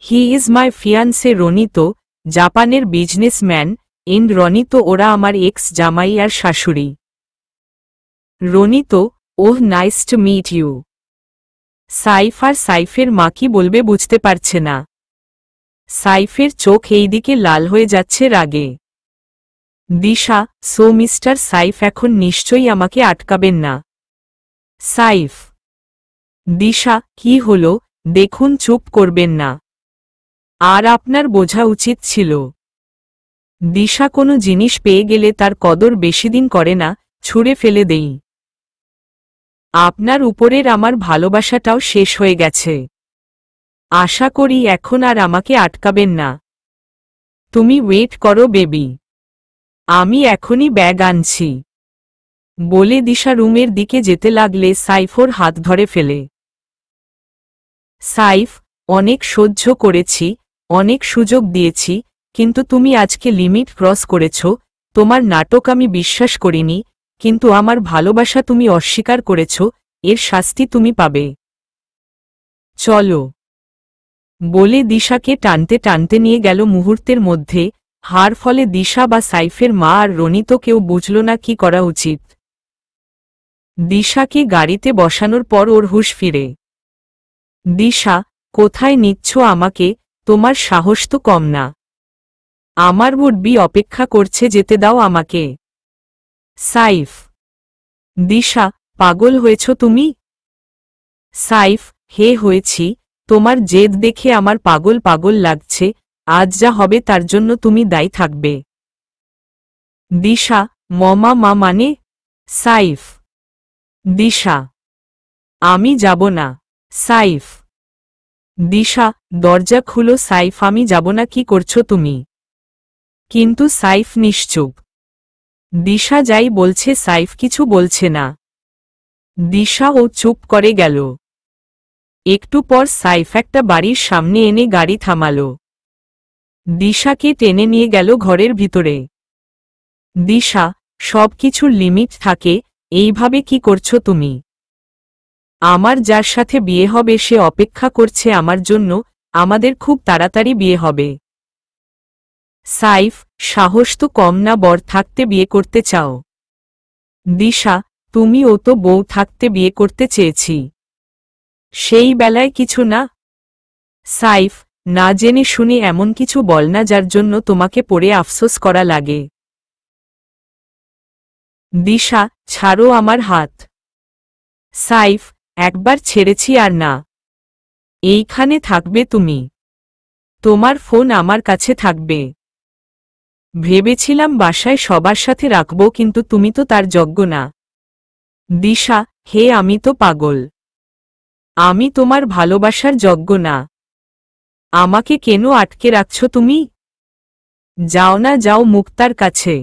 হি ইজ মাই ফিয়ান্সে রনিতো, জাপানের বিজনেসম্যান, এন্ড রনিতো ওরা আমার এক্স জামাই আর শাশুড়ি। রনিতো, oh nice to meet you. Saif আর সাইফের মা কি বলবে বুঝতে পারছে না। সাইফের চোখ এইদিকে লাল হয়ে যাচ্ছে রাগে। দিশা, সো মিস্টার সাইফ এখন নিশ্চয়ই আমাকে আটকাবেন না। সাইফ। দিশা, কি হলো? দেখুন চুপ করবেন না। আর আপনার বোঝা উচিত ছিল। দিশা কোনো জিনিস পেয়ে গেলে তার কদর বেশিদিন করে না, ছুঁড়ে ফেলে দেই। আপনার উপরের আমার ভালোবাসাটাও শেষ হয়ে গেছে। আশা করি এখন আর আমাকে আটকাবেন না। তুমি ওয়েট করো বেবি, আমি এখনই ব্যাগ আনছি। বলে দিশা রুমের দিকে যেতে লাগলে সাইফ ওর হাত ধরে ফেলে। সাইফ, অনেক সহ্য করেছি, অনেক সুযোগ দিয়েছি, কিন্তু তুমি আজকে লিমিট ক্রস করেছ। তোমার নাটক আমি বিশ্বাস করিনি, কিন্তু আমার ভালোবাসা তুমি অস্বীকার করেছ, এর শাস্তি তুমি পাবে। চলো। বলে দিশাকে টানতে টানতে নিয়ে গেল মুহূর্তের মধ্যে, হার ফলে দিশা বা সাইফের মা আর রনিতো কেউ বুঝল না কি করা উচিত। দিশাকে গাড়িতে বসানোর পর ওর হুঁশ ফিরে। দিশা, কোথায় নিচ্ছ আমাকে? তোমার সাহস তো কম না। আমার বুডবি অপেক্ষা করছে, যেতে দাও আমাকে। সাইফ। দিশা, পাগল হয়েছ তুমি? সাইফ, হে হয়েছি, তোমার জেদ দেখে আমার পাগল পাগল লাগছে, আজ যা হবে তার জন্য তুমি দায়ী থাকবে। দিশা, মা মানে? সাইফ। দিশা, আমি যাব না। সাইফ। দিশা, দরজা খুলো। সাইফ, আমি যাব না। কি করছো তুমি? কিন্তু সাইফ নিশ্চুপ। দিশা যাই বলছে সাইফ কিছু বলছে না। দিশা ও চুপ করে গেল। একটু পর সাইফ একটা বাড়ির সামনে এনে গাড়ি থামালো। দিশাকে টেনে নিয়ে গেল ঘরের ভিতরে। দিশা, সব কিছুর লিমিট থাকে, এইভাবে কি করছো তুমি? আমার যার সাথে বিয়ে হবে সে অপেক্ষা করছে আমার জন্য, আমাদের খুব তাড়াতাড়ি বিয়ে হবে। সাইফ, সাহস তো কম না, বর থাকতে বিয়ে করতে চাও? দিশা, তুমিও তো বউ থাকতে বিয়ে করতে চেয়েছি। সেই বেলায় কিছু না? সাইফ, না জেনে শুনে এমন কিছু বল না যার জন্য তোমাকে পড়ে আফসোস করা লাগে। দিশা, ছাড়ো আমার হাত। সাইফ, একবার ছেড়েছি আর না। এইখানে থাকবে তুমি। তোমার ফোন আমার কাছে থাকবে। ভেবেছিলাম বাসায় সবার সাথে রাখব, কিন্তু তুমি তো তার যোগ্য না। দিশা, হে আমি তো পাগল। আমি তোমার ভালোবাসার যোগ্য না। আমাকে কেন আটকে রাখছ তুমি? যাও না, যাও মুক্তার কাছে।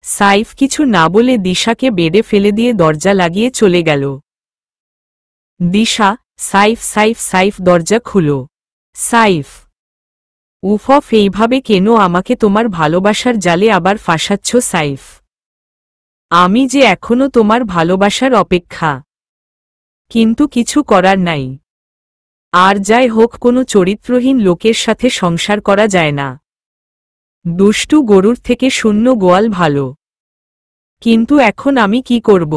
সাইফ কিছু না বলে দিশাকে বেডে ফেলে দিয়ে দরজা লাগিয়ে চলে গেল। দিশা, সাইফ সাইফ সাইফ দরজা খুলো। সাইফ, উফ, এইভাবে কেন আমাকে তোমার ভালোবাসার জালে আবার ফাঁসাচ্ছ সাইফ? আমি যে এখনো তোমার ভালোবাসার অপেক্ষা। কিন্তু কিছু করার নাই। আর যাই হোক, কোনো চরিত্রহীন লোকের সাথে সংসার করা যায় না। দুষ্টু গরুর থেকে শূন্য গোয়াল ভালো। কিন্তু এখন আমি কি করব?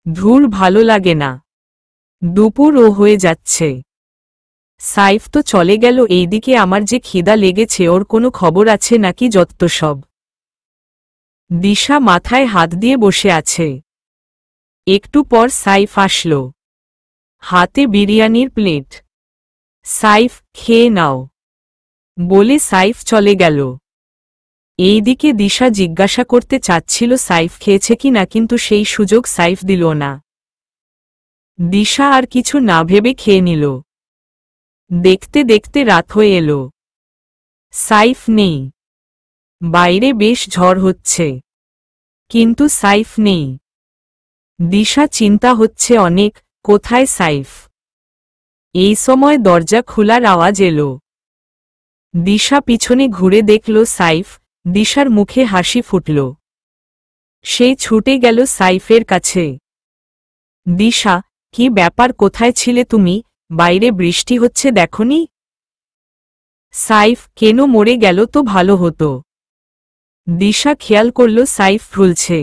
ধুর, ভালো লাগে না। দুপুরও হয়ে যাচ্ছে। সাইফ তো চলে গেল, এইদিকে আমার যে খিদা লেগেছে, ওর কোনো খবর আছে নাকি? যত সব। দিশা মাথায় হাত দিয়ে বসে আছে। একটু পর সাইফ আসল, হাতে বিরিয়ানির প্লেট। সাইফ, খেয়ে নাও বলে সাইফ চলে গেল। এইদিকে দিশা জিজ্ঞাসা করতে চাচ্ছিল সাইফ খেয়েছে কি না, কিন্তু সেই সুযোগ সাইফ দিল না। দিশা আর কিছু না ভেবে খেয়ে নিল। দেখতে দেখতে রাত হয়ে এলো। সাইফ নেই। বাইরে বেশ ঝড় হচ্ছে, কিন্তু সাইফ নেই। দিশা চিন্তা হচ্ছে অনেক, কোথায় সাইফ? এই সময় দরজা খোলার আওয়াজ এলো। দিশা পিছনে ঘুরে দেখল সাইফ। দিশার মুখে হাসি ফুটল। সে ছুটে গেল সাইফের কাছে। দিশা, কি ব্যাপার, কোথায় ছিলে তুমি? বাইরে বৃষ্টি হচ্ছে দেখনি? সাইফ, কেন, মরে গেল তো ভালো হতো। দিশা খেয়াল করল সাইফ ভুলছে।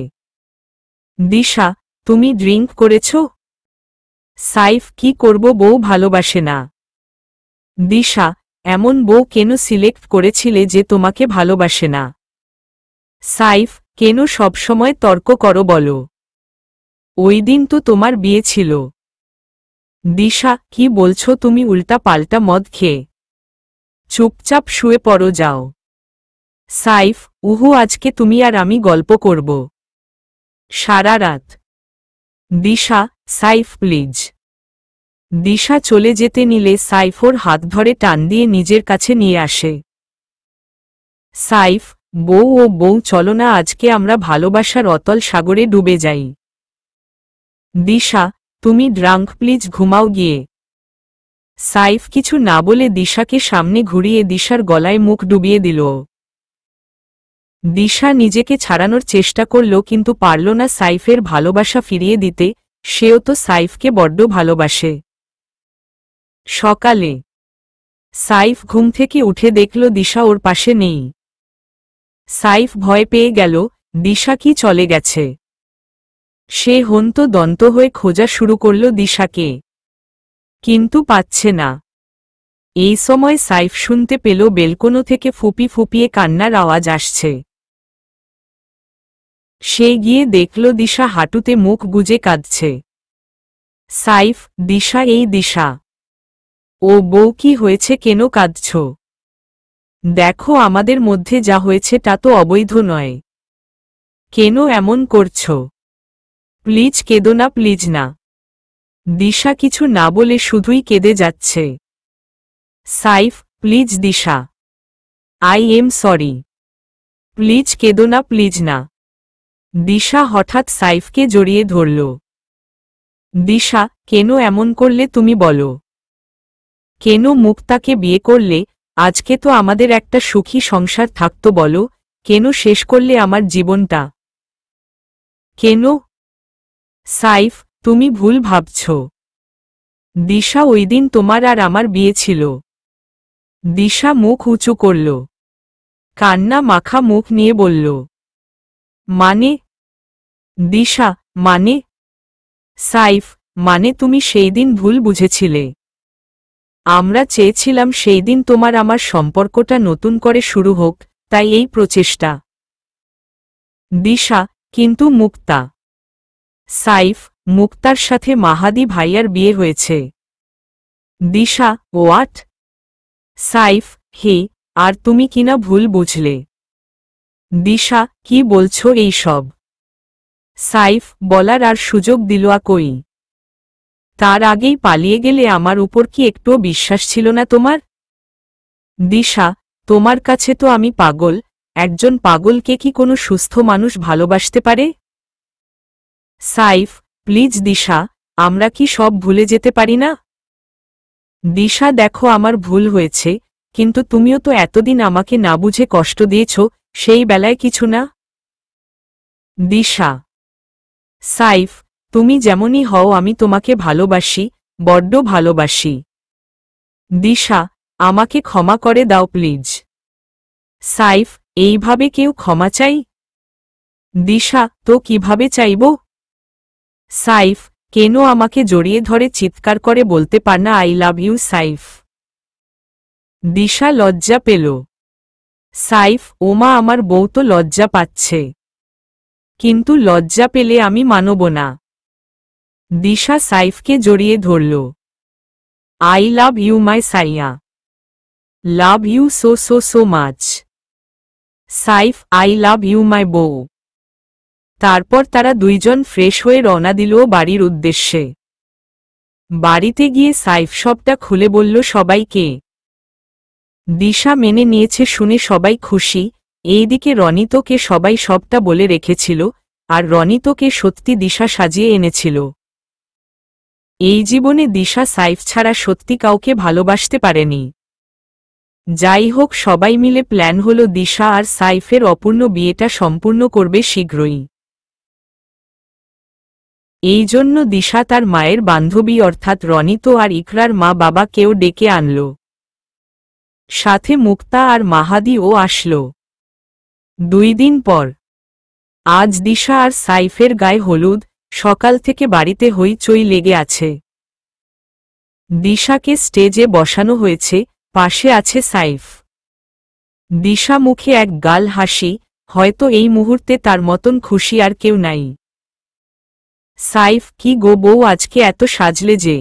দিশা, তুমি ড্রিঙ্ক করেছ? সাইফ, কি করব, বউ ভালোবাসে না। দিশা, এমন বউ কেন সিলেক্ট করেছিলে যে তোমাকে ভালোবাসে না? সাইফ, কেন সবসময় তর্ক করো বলো? ওই দিন তো তোমার বিয়ে ছিল। দিশা, কি বলছো তুমি উল্টা পাল্টা মদ খেয়ে? চুপচাপ শুয়ে পড়ো যাও। সাইফ, উহু, আজকে তুমি আর আমি গল্প করব সারা রাত। দিশা, সাইফ প্লিজ। দিশা চলে যেতে নিলে সাইফ ওর হাত ধরে টান দিয়ে নিজের কাছে নিয়ে আসে। সাইফ, বউ ও বউ, চলো না আজকে আমরা ভালোবাসার অতল সাগরে ডুবে যাই। দিশা, তুমি ড্রাঙ্ক, প্লিজ ঘুমাও গিয়ে। সাইফ কিছু না বলে দিশাকে সামনে ঘুরিয়ে দিশার গলায় মুখ ডুবিয়ে দিল। দিশা নিজেকে ছাড়ানোর চেষ্টা করল, কিন্তু পারল না সাইফের ভালোবাসা ফিরিয়ে দিতে। সেও তো সাইফকে বড্ড ভালোবাসে। সকালে সাইফ ঘুম থেকে উঠে দেখল দিশা ওর পাশে নেই। সাইফ ভয় পেয়ে গেল, দিশা কি চলে গেছে? সে হন্তদন্ত হয়ে খোঁজা শুরু করল দিশাকে, কিন্তু পাচ্ছে না। এই সময় সাইফ শুনতে পেল বেলকনো থেকে ফুপি ফুপিয়ে কান্নার আওয়াজ আসছে। সে গিয়ে দেখল দিশা হাঁটুতে মুখ গুজে কাঁদছে। সাইফ, দিশা, এই দিশা। ও বউ, কি হয়েছে, কেন কাঁদছ? দেখো, আমাদের মধ্যে যা হয়েছে তা তো অবৈধ নয়। কেন এমন করছ? প্লিজ কেঁদো না, প্লিজ না। দিশা কিছু না বলে শুধুই কেঁদে যাচ্ছে। Saif, please Disha, I am sorry. Please কেঁদো না, প্লিজ না। দিশা হঠাৎ সাইফকে জড়িয়ে ধরল। দিশা, কেন এমন করলে তুমি বলো? কেন মুক্তাকে বিয়ে করলে? আজকে তো আমাদের একটা সুখী সংসার থাকতো, বলো, কেন শেষ করলে আমার জীবনটা? কেন? সাইফ, তুমি ভুল ভাবছ। দিশা, ওই দিন তোমার আর আমার বিয়ে ছিল। দিশা মুখ উঁচু করল, কান্না মাখা মুখ নিয়ে বলল, মানে? দিশা, মানে? সাইফ, মানে তুমি সেই দিন ভুল বুঝেছিলে। আমরা চেয়েছিলাম সেই দিন তোমার আমার সম্পর্কটা নতুন করে শুরু হোক, তাই এই প্রচেষ্টা। দিশা, কিন্তু মুক্তা। সাইফ, মুক্তার সাথে মাহাদি ভাইয়ার বিয়ে হয়েছে। দিশা, হোয়াট? সাইফ, হে, আর তুমি কিনা ভুল বুঝলে। দিশা, কি বলছো এই সব? সাইফ বলার আর সুযোগ দিল কই। তার আগেই পালিয়ে গেলে আমার উপর কি একটুও বিশ্বাস ছিল না তোমার? দিশা, তোমার কাছে তো আমি পাগল। একজন পাগলকে কি কোনো সুস্থ মানুষ ভালোবাসতে পারে? সাইফ, প্লিজ দিশা, আমরা কি সব ভুলে যেতে পারি না? দিশা, দেখো আমার ভুল হয়েছে, কিন্তু তুমিও তো এতদিন আমাকে না বুঝে কষ্ট দিয়েছ, সেই বেলায় কিছু না? দিশা, সাইফ, তুমি যেমনই হও আমি তোমাকে ভালোবাসি, বড্ড ভালোবাসি। দিশা, আমাকে ক্ষমা করে দাও প্লিজ। সাইফ, এইভাবে কেউ ক্ষমা চাই? দিশা, তো কিভাবে চাইব? সাইফ, কেন আমাকে জড়িয়ে ধরে চিৎকার করে বলতে পার না আই লাভ ইউ সাইফ? দিশা লজ্জা পেল। সাইফ, ওমা, আমার বউ তো লজ্জা পাচ্ছে। কিন্তু লজ্জা পেলে আমি মানব না। দিশা সাইফকে জড়িয়ে ধরল। আই লাভ ইউ মাই সাইয়া। Love you so so so much. Saif, I love you my বউ। তারপর তারা দুইজন ফ্রেশ হয়ে রওনা দিল বাড়ির উদ্দেশ্যে। বাড়িতে গিয়ে সাইফ সবটা খুলে বলল সবাইকে। দিশা মেনে নিয়েছে শুনে সবাই খুশি। এইদিকে রনিতকে সবাই সবটা বলে রেখেছিল, আর রনিতকে সত্যি দিশা সাজিয়ে এনেছিল। এই জীবনে দিশা সাইফ ছাড়া সত্যি কাউকে ভালোবাসতে পারেনি। যাই হোক, সবাই মিলে প্ল্যান হলো দিশা আর সাইফের অপূর্ণ বিয়েটা সম্পূর্ণ করবে শীঘ্রই। এই জন্য দিশা তার মায়ের বান্ধবী অর্থাৎ রনিত আর ইকরার মা বাবাকেও ডেকে আনল। সাথে মুক্তা আর মাহাদিও আসল। 2 দিন পর আজ দিশা আর সাইফের গায়ে হলুদ। সকাল থেকে বাড়িতে হইচই লেগে আছে। দিশাকে স্টেজে বসানো হয়েছে, পাশে আছে সাইফ। দিশা মুখে এক গাল হাসি, হয়তো এই মুহূর্তে তার মতন খুশি আর কেউ নাই। সাইফ, কি গো বউ, আজকে এত সাজলে যে?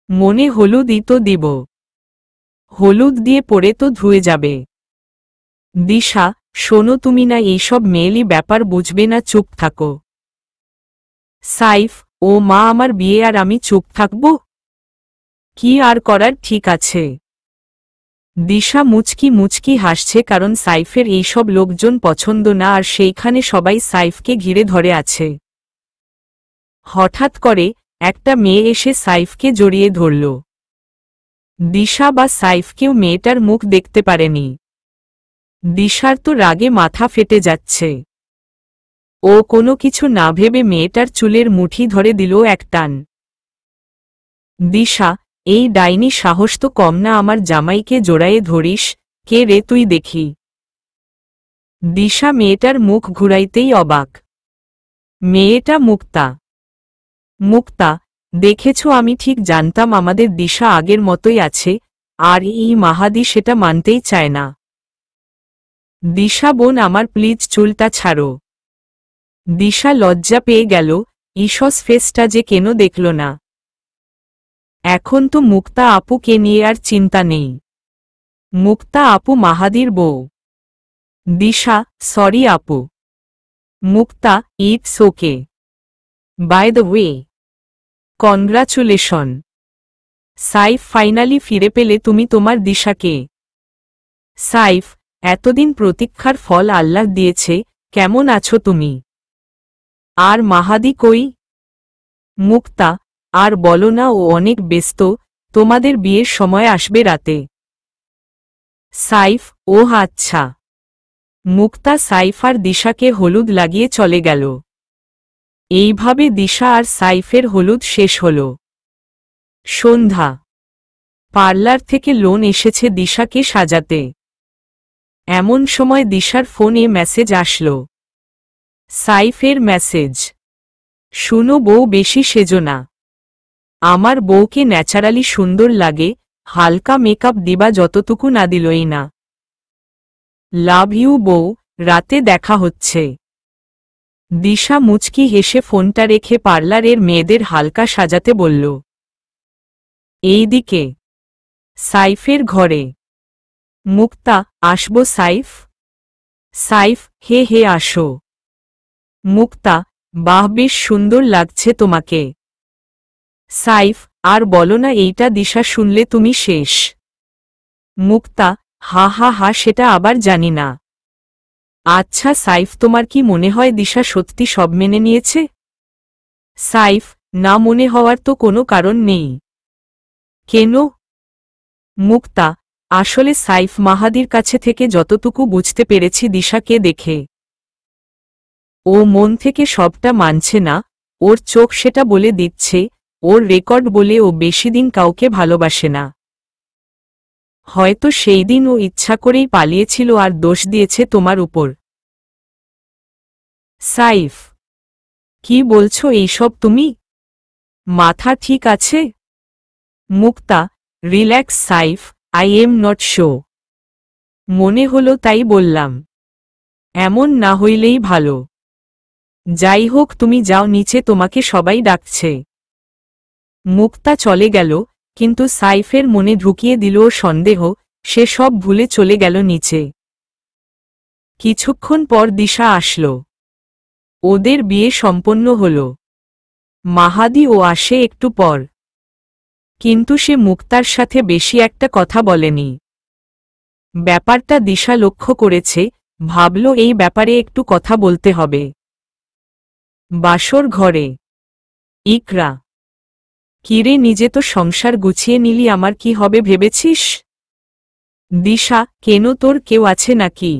মনে হলুদই তো দিব। হলুদ দিয়ে পরে তো ধুয়ে যাবে। দিশা, শোনো, তুমি না এইসব মেয়েলি ব্যাপার বুঝবে না, চুপ থাকো। সাইফ, ও মা, আমার বিয়ে আর আমি চুপ থাকব? কি আর করার, ঠিক আছে। দিশা মুচকি মুচকি হাসছে, কারণ সাইফের এইসব লোকজন পছন্দ না, আর সেইখানে সবাই সাইফকে ঘিরে ধরে আছে। হঠাৎ করে একটা মেয়ে এসে সাইফকে জড়িয়ে ধরল। দিশা বা সাইফ কেউ মেয়েটার মুখ দেখতে পারেনি। দিশার তো রাগে মাথা ফেটে যাচ্ছে। ও কোনো কিছু না ভেবে মেয়েটার চুলের মুঠি ধরে দিল এক টান। দিশা, এই ডাইনি সাহস তো কম না, আমার জামাইকে জোড়ায়ে ধরিস, কে রে তুই দেখি। দিশা মেয়েটার মুখ ঘুরাইতেই অবাক। মেয়েটা মুক্তা। মুক্তা, দেখেছ, আমি ঠিক জানতাম আমাদের দিশা আগের মতোই আছে, আর এই মাহাদি সেটা মানতেই চায় না। দিশা বোন আমার, প্লিজ চুলটা ছাড়ো। দিশা লজ্জা পেয়ে গেল, ইসস ফেসটা যে কেন দেখল না। এখন তো মুক্তা আপুকে নিয়ে আর চিন্তা নেই। মুক্তা আপু মাহাদির বউ। দিশা, সরি আপু। Mukta, it's okay. By the way, congratulation. Saif, finally ফিরে পেলে তুমি তোমার দিশাকে। সাইফ, এতদিন প্রতীক্ষার ফল আল্লাহ দিয়েছে, কেমন আছো তুমি? আর মাহাদি কই? মুক্তা, আর বলো না, ও অনেক ব্যস্ত, তোমাদের বিয়ের সময় আসবে রাতে। সাইফ, ওহ আচ্ছা। মুক্তা সাইফ আর দিশাকে হলুদ লাগিয়ে চলে গেল। এইভাবে দিশা আর সাইফের হলুদ শেষ হল। সন্ধ্যা। পার্লার থেকে লোন এসেছে দিশাকে সাজাতে। এমন সময় দিশার ফোনে মেসেজ আসলো। সাইফের মেসেজ, শুনো বউ, বেশি সেজো না। আমার বউকে ন্যাচারালি সুন্দর লাগে, হালকা মেকআপ দিবা যতটুকু না দিলই না। লাভ ইউ বউ, রাতে দেখা হচ্ছে। দিশা মুচকি হেসে ফোনটা রেখে পার্লারের মেয়েদের হালকা সাজাতে বলল। এইদিকে সাইফের ঘরে। মুক্তা, আসবো সাইফ? সাইফ, হে হে আসো। মুক্তা, বাহ, বেশ সুন্দর লাগছে তোমাকে। সাইফ, আর বলো না, এইটা দিশা শুনলে তুমি শেষ। মুক্তা, হা হা হা, সেটা আবার জানি না। আচ্ছা সাইফ, তোমার কি মনে হয় দিশা সত্যি সব মেনে নিয়েছে? সাইফ, না, মনে হওয়ার তো কোনো কারণ নেই। কেন? মুক্তা, আসলে সাইফ মাহাদির কাছে থেকে যতটুকু বুঝতে পেরেছি দিশাকে দেখে, ও মন থেকে সবটা মানছে না। ওর চোখ সেটা বলে দিচ্ছে, ওর রেকর্ড বলে ও বেশিদিন কাউকে ভালোবাসে না। হয়তো সেই দিন ও ইচ্ছা করেই পালিয়েছিল আর দোষ দিয়েছে তোমার উপর। সাইফ, কি বলছো এইসব তুমি? মাথা ঠিক আছে? Mukta, relax Saif, I am not sure. মনে হলো তাই বললাম। এমন না হইলেই ভালো। যাই হোক, তুমি যাও নিচে, তোমাকে সবাই ডাকছে। মুক্তা চলে গেল, কিন্তু সাইফের মনে ঢুকিয়ে দিল সন্দেহ। সে সব ভুলে চলে গেল নিচে। কিছুক্ষণ পর দিশা আসলো। ওদের বিয়ে সম্পন্ন হল। মাহাদি ও আসে একটু পর, কিন্তু সে মুক্তার সাথে বেশি একটা কথা বলেনি। ব্যাপারটা দিশা লক্ষ্য করেছে, ভাবল এই ব্যাপারে একটু কথা বলতে হবে। বাসর ঘরে। ইকরা, কিরে, নিজে তো সংসার গুছিয়ে নিলি, আমার কি হবে ভেবেছিস? দিশা, কেন, তোর কেউ আছে নাকি?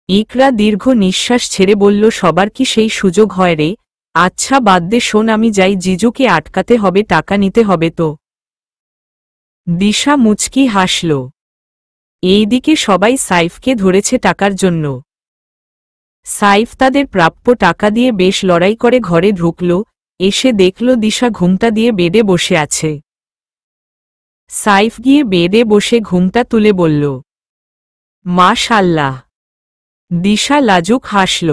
ইকরা দীর্ঘ নিঃশ্বাস ছেড়ে বলল, সবার কি সেই সুযোগ হয় রে? আচ্ছা বাদ দে, শোন, আমি যাই, জিজুকে আটকাতে হবে, টাকা নিতে হবে তো। দিশা মুচকি হাসল। এইদিকে সবাই সাইফকে ধরেছে টাকার জন্য। সাইফ তাদের প্রাপ্য টাকা দিয়ে বেশ লড়াই করে ঘরে ঢুকল। এসে দেখল দিশা ঘুমটা দিয়ে বেডে বসে আছে। সাইফ গিয়ে বেডে বসে ঘুমটা তুলে বলল, মাশাআল্লাহ। দিশা লাজুক হাসল।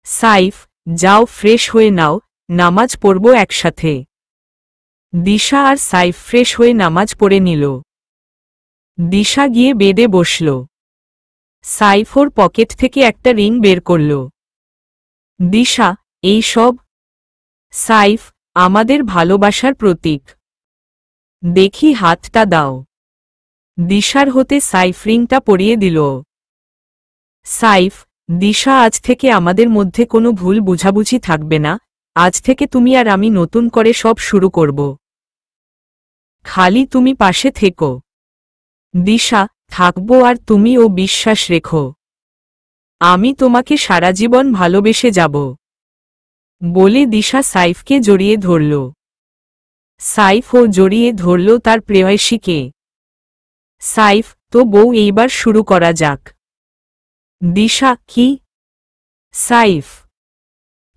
সাইফ, যাও ফ্রেশ হয়ে নাও, নামাজ পড়ব একসাথে। দিশা আর সাইফ ফ্রেশ হয়ে নামাজ পড়ে নিল। দিশা গিয়ে বেডে বসল। সাইফ ওর পকেট থেকে একটা রিং বের করল। দিশা, এই সব? সাইফ, আমাদের ভালোবাসার প্রতীক। দেখি, হাতটা দাও। দিশার হতে সাইফ রিংটা পরিয়ে দিল। সাইফ, দিশা, আজ থেকে আমাদের মধ্যে কোনো ভুল বুঝাবুঝি থাকবে না। আজ থেকে তুমি আর আমি নতুন করে সব শুরু করব। খালি তুমি পাশে থেকো। দিশা, থাকবো, আর তুমিও বিশ্বাস রেখো। আমি তোমাকে সারা জীবন ভালোবেসে যাব। বলে দিশা সাইফকে জড়িয়ে ধরল। সাইফও জড়িয়ে ধরল তার প্রেয়সীকে। সাইফ, তো বউ, এইবার শুরু করা যাক। দিশা, কি? সাইফ,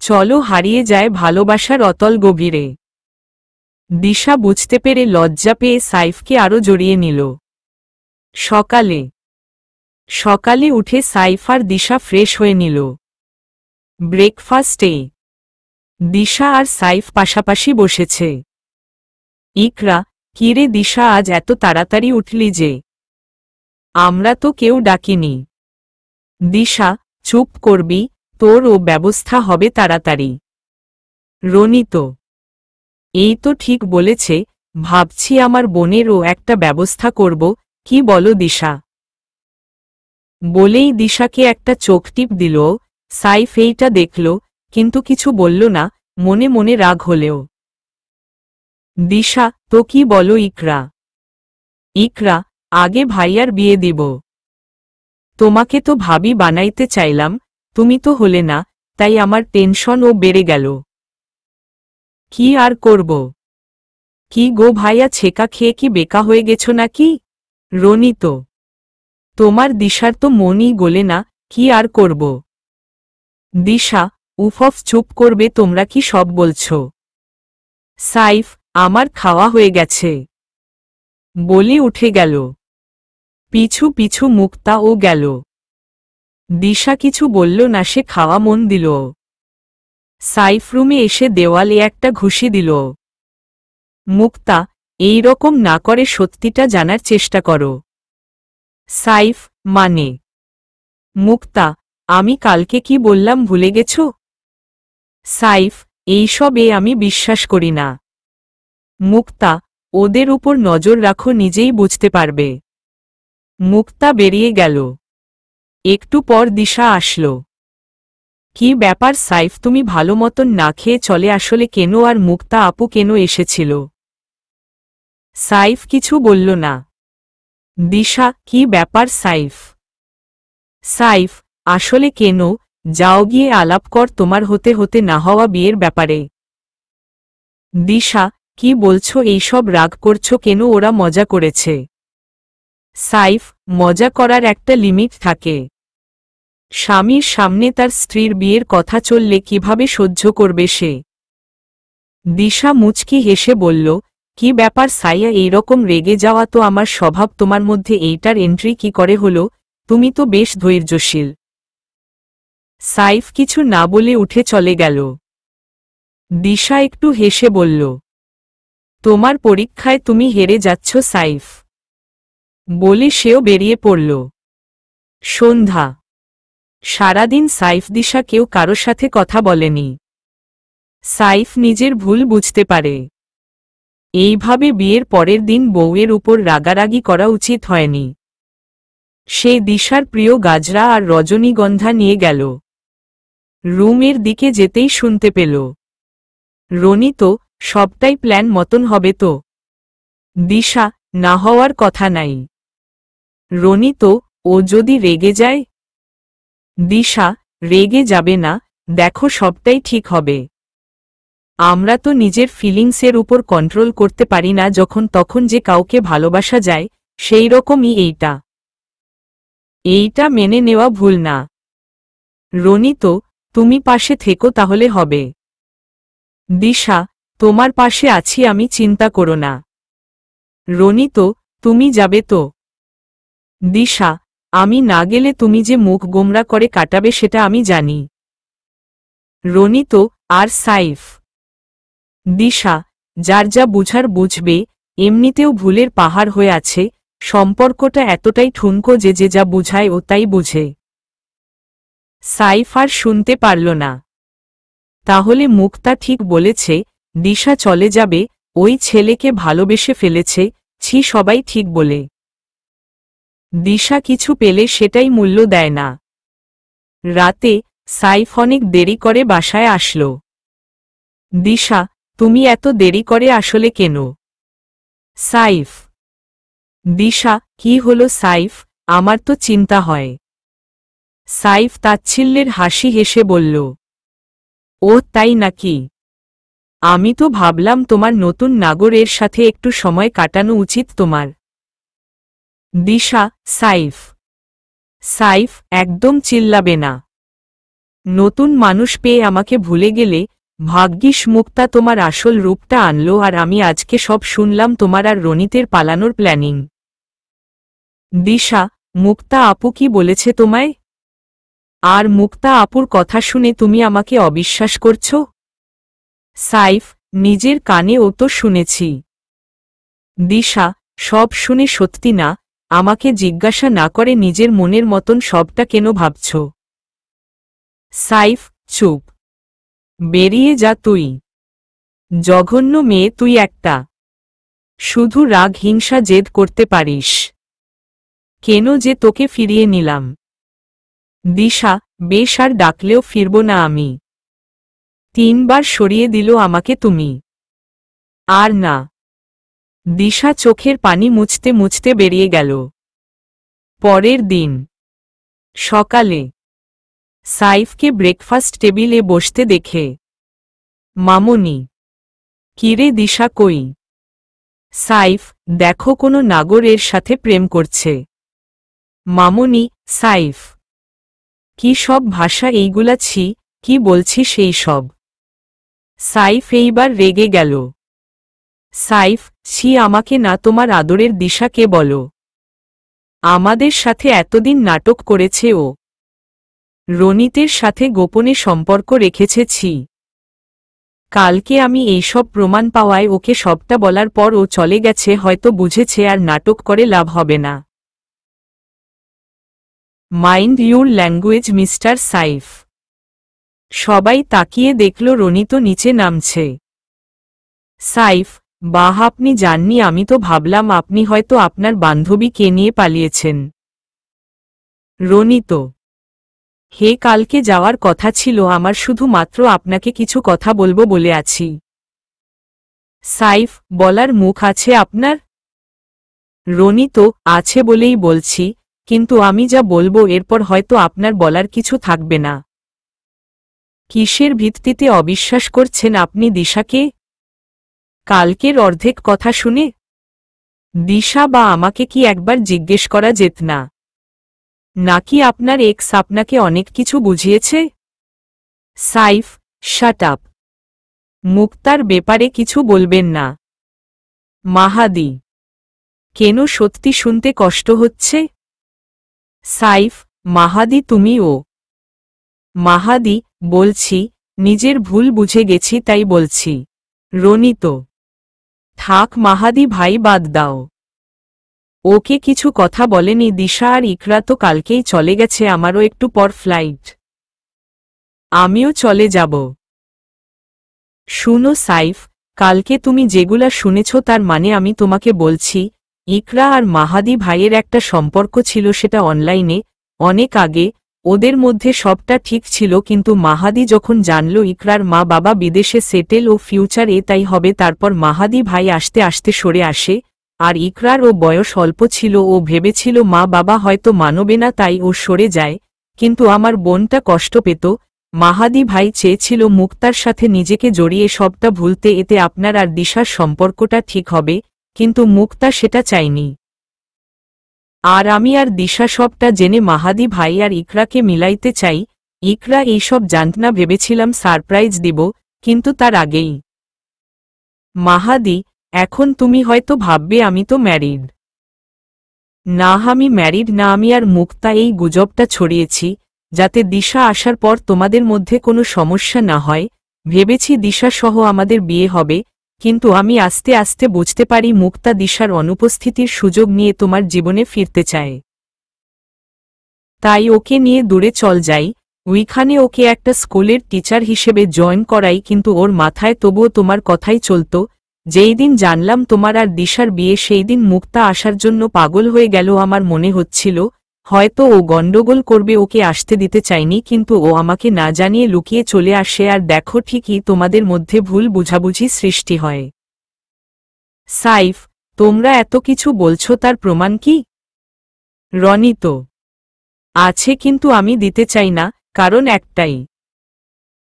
চলো, হারিয়ে যায় ভালোবাসার অতল গভীরে। দিশা বুঝতে পেরে লজ্জা পেয়ে সাইফকে আরো জড়িয়ে নিল। সকালে সকালে উঠে সাইফ আর দিশা ফ্রেশ হয়ে নিল। ব্রেকফাস্টে দিশা আর সাইফ পাশাপাশি বসেছে। ইকরা, কিরে দিশা, আজ এত তাড়াতাড়ি উঠলি যে? আমরা তো কেউ ডাকিনি। দিশা, চুপ করবি, তোর ও ব্যবস্থা হবে তাড়াতাড়ি। রনিত, এই তো ঠিক বলেছে, ভাবছি আমার বোনেরও একটা ব্যবস্থা করব, কি বলো দিশা? বলেই দিশাকে একটা চোখ টিপ দিল। সাইফ এইটা দেখল, কিন্তু কিছু বলল না, মনে মনে রাগ হলেও। দিশা, তো কি বলো ইকরা? ইকরা, আগে ভাইয়ার বিয়ে দিব। তোমাকে তো ভাবি বানাইতে চাইলাম, তুমি তো হলে না, তাই আমার টেনশনও বেড়ে গেল। কি আর করব? কি গো ভাইয়া, ছেকা খেয়ে কি বেকা হয়ে গেছো নাকি? রনিত, তোমার দিশার তো মনই গলে না, কি আর করব? দিশা, উফফ, চুপ করবে তোমরা, কি সব বলছো? সাইফ, আমার খাওয়া হয়ে গেছে বলে উঠে গেল। পিছু পিছু মুক্তাও গেল। দিশা কিছু বলল না, সে খাওয়া মন দিল। সাইফ রুমে এসে দেওয়ালে একটা ঘুষি দিল। মুক্তা, এই রকম না করে সত্যিটা জানার চেষ্টা করো। সাইফ, মানে? মুক্তা, আমি কালকে কি বললাম ভুলে গেছ? সাইফ, এইসবে আমি বিশ্বাস করি না। মুক্তা, ওদের উপর নজর রাখো, নিজেই বুঝতে পারবে। মুক্তা বেরিয়ে গেল। একটু পর দিশা আসলো। কি ব্যাপার সাইফ, তুমি ভালো মতন না খেয়ে চলে আসলে কেন, আর মুক্তা আপু কেন এসেছিল? সাইফ কিছু বলল না। দিশা, কি ব্যাপার সাইফ? সাইফ, আসলে কেন, যাও গিয়ে আলাপ কর তোমার হতে হতে না হওয়া বিয়ের ব্যাপারে। দিশা, কি বলছো এইসব, রাগ করছো কেন? ওরা মজা করেছে। সাইফ, মজা করার একটা লিমিট থাকে। স্বামীর সামনে তার স্ত্রীর বিয়ের কথা চললে কিভাবে সহ্য করবে সে? দিশা মুচকি হেসে বলল, কি ব্যাপার সাইয়া, এইরকম রেগে যাওয়া তো আমার স্বভাব, তোমার মধ্যে এইটার এন্ট্রি কি করে হলো? তুমি তো বেশ ধৈর্যশীল। সাইফ কিছু না বলে উঠে চলে গেল। দিশা একটু হেসে বলল, তোমার পরীক্ষায় তুমি হেরে যাচ্ছ সাইফ, বলে সেও বেরিয়ে পড়ল। সন্ধ্যা। সারাদিন সাইফ দিশা কেউ কারো সাথে কথা বলেনি। সাইফ নিজের ভুল বুঝতে পারে। এইভাবে বিয়ের পরের দিন বউয়ের উপর রাগারাগি করা উচিত হয়নি। সে দিশার প্রিয় গাজরা আর রজনীগন্ধা নিয়ে গেল। রুমের দিকে যেতেই শুনতে পেল, রনিত, সবটাই প্ল্যান মতন হবে তো? দিশা, না হওয়ার কথা নাই। রনিত, ও যদি রেগে যায়? দিশা, রেগে যাবে না, দেখো সবটাই ঠিক হবে। আমরা তো নিজের ফিলিংসের উপর কন্ট্রোল করতে পারি না, যখন তখন যে কাউকে ভালোবাসা যায়, সেই রকমই এইটা মেনে নেওয়া ভুল না। রনিত, তুমি পাশে থেকো তাহলে হবে। দিশা, তোমার পাশে আছি আমি, চিন্তা করো না। রনিত, তুমি যাবে তো? দিশা, আমি না গেলে তুমি যে মুখ গোমরা করে কাটাবে সেটা আমি জানি। রনিত, আর সাইফ? দিশা, যার যা বুঝার বুঝবে, এমনিতেও ভুলের পাহাড় হয়ে আছে, সম্পর্কটা এতটাই ঠুনকো যে যে যা বুঝায় ও তাই বুঝে। সাইফ আর শুনতে পারল না। তাহলে মুক্তা ঠিক বলেছে, দিশা চলে যাবে, ওই ছেলেকে ভালোবেসে ফেলেছে, ছি সবাই ঠিক বলে। দিশা কিছু পেলে সেটাই মূল্য দেয় না। রাতে সাইফ অনেক দেরি করে বাসায় আসল। দিশা, তুমি এত দেরি করে আসলে কেন? সাইফ। দিশা, কি হলো সাইফ, আমার তো চিন্তা হয়। সাইফ তাচ্ছিল্যের হাসি হেসে বলল, ও তাই নাকি? আমি তো ভাবলাম তোমার নতুন নাগরের সাথে একটু সময় কাটানো উচিত তোমার। দিশা, সাইফ। সাইফ, একদম চিল্লাবে না। নতুন মানুষ পেয়ে আমাকে ভুলে গেলে, ভাগ্যিস মুক্তা তোমার আসল রূপটা আনলো, আর আমি আজকে সব শুনলাম তোমার আর রনিতের পালানোর প্ল্যানিং। দিশা, মুক্তা আপু কি বলেছে তোমায়? আর মুক্তা আপুর কথা শুনে তুমি আমাকে অবিশ্বাস করছো? সাইফ, নিজের কানে ও তো শুনেছি। দিশা, সব শুনে সত্যি না, আমাকে জিজ্ঞাসা না করে নিজের মনের মতন সবটা কেন ভাবছ? সাইফ, চুপ। বেরিয়ে যা তুই। জঘন্য মেয়ে তুই একটা। শুধু রাগ হিংসা জেদ করতে পারিস। কেন যে তোকে ফিরিয়ে নিলাম। দিশা, বেশ, আর ডাকলেও ফিরব না আমি। 3 বার সরিয়ে দিল আমাকে তুমি। আর না। দিশা চোখের পানি মুছতে মুছতে বেরিয়ে গেল। পরের দিন সকালে সাইফকে ব্রেকফাস্ট টেবিলে বসতে দেখে মামুনি, কিরে দিশা কই? সাইফ, দেখো কোনো নাগর এর সাথে প্রেম করছে। মামুনি, সাইফ, কি সব ভাষা এইগুলা, ছি, কি বলছি সেই সব। সাইফ এইবার রেগে গেল। সাইফ, ছি, আমাকে না, তোমার আদরের দিশাকে বলো। আমাদের সাথে এতদিন নাটক করেছে ও, রনিতের সাথে গোপনে সম্পর্ক রেখেছে, ছি। কালকে আমি এইসব প্রমাণ পাওয়ায় ওকে সবটা বলার পর ও চলে গেছে, হয়তো বুঝেছে আর নাটক করে লাভ হবে না। Mind your language mister Saif. সবাই তাকিয়ে দেখল রনিত নিচে নামছে। সাইফ, বাহ, আপনি জাননি, আমি তো ভাবলাম আপনি হয়তো আপনার বান্ধবীকে নিয়ে পালিয়েছেন। রনিত, হে, কালকে যাওয়ার কথা ছিল আমার, শুধুমাত্র আপনাকে কিছু কথা বলবো বলে আছি। সাইফ, বলার মুখ আছে আপনার? রনিত, আছে বলেই বলছি, কিন্তু আমি যা বলবো এরপর হয়তো আপনার বলার কিছু থাকবে না। কিসের ভিত্তিতে অবিশ্বাস করছেন আপনি দিশাকে? কালকের অর্ধেক কথা শুনে দিশা বা আমাকে কি একবার জিজ্ঞেস করা যেত না? নাকি আপনার এক্স আপনাকে অনেক কিছু বুঝিয়েছে? Saif, shut up. মুক্তার ব্যাপারে কিছু বলবেন না। মাহাদি, কেন, সত্যি শুনতে কষ্ট হচ্ছে? সাইফ, মাহাদি, তুমি ও? মাহাদি, বলছি, নিজের ভুল বুঝে গেছি তাই বলছি। রনিত, থাক মাহাদি ভাই, বাদ দাও। ওকে কিছু কথা বলেনি দিশা আর ইকরা তো কালকেই চলে গেছে, আমারও একটু পর ফ্লাইট। আমিও চলে যাব। শুনো সাইফ, কালকে তুমি যেগুলা শুনেছ তার মানে আমি তোমাকে বলছি, ইকরা আর মাহাদি ভাইয়ের একটা সম্পর্ক ছিল, সেটা অনলাইনে, অনেক আগে। ওদের মধ্যে সবটা ঠিক ছিল, কিন্তু মাহাদি যখন জানল ইকরার মা বাবা বিদেশে সেটেল ও ফিউচার তাই হবে, তারপর মাহাদি ভাই আস্তে আস্তে সরে আসে। আর ইকরার ও বয়স অল্প ছিল, ও ভেবেছিল মা বাবা হয়তো মানবে না, তাই ও সরে যায়। কিন্তু আমার বোনটা কষ্ট পেত। মাহাদি ভাই চেয়েছিল মুক্তার সাথে নিজেকে জড়িয়ে সবটা ভুলতে, এতে আপনার আর দিশার সম্পর্কটা ঠিক হবে, কিন্তু মুক্তা সেটা চায়নি। আর আমি আর দিশা সবটা জেনে মাহাদি ভাই আর ইকরাকে মিলাইতে চাই। ইকরা এইসব জানত না, ভেবেছিলাম সারপ্রাইজ দিব, কিন্তু তার আগেই। মাহাদি, এখন তুমি হয়তো ভাববে আমি তো ম্যারিড। না, আমি ম্যারিড না, আমি আর মুক্তা এই গুজবটা ছড়িয়েছি যাতে দিশা আসার পর তোমাদের মধ্যে কোনো সমস্যা না হয়। ভেবেছি দিশা সহ আমাদের বিয়ে হবে, কিন্তু আমি আস্তে আস্তে বুঝতে পারি মুক্তা দিশার অনুপস্থিতির সুযোগ নিয়ে তোমার জীবনে ফিরতে চায়। তাই ওকে নিয়ে দূরে চল যাই, ওইখানে ওকে একটা স্কুলের টিচার হিসেবে জয়েন করাই, কিন্তু ওর মাথায় তবুও তোমার কথাই চলত। যেই দিন জানলাম তোমার আর দিশার বিয়ে, সেই দিন মুক্তা আসার জন্য পাগল হয়ে গেল। আমার মনে হচ্ছিল হয়তো ও গন্ডগোল করবে, ওকে আসতে দিতে চাইনি, কিন্তু ও আমাকে না জানিয়ে লুকিয়ে চলে আসে, আর দেখো ঠিকই তোমাদের মধ্যে ভুল বুঝাবুঝি সৃষ্টি হয়। সাইফ, তোমরা এত কিছু বলছো, তার প্রমাণ কি? রনিত, আছে, কিন্তু আমি দিতে চাই না, কারণ একটাই,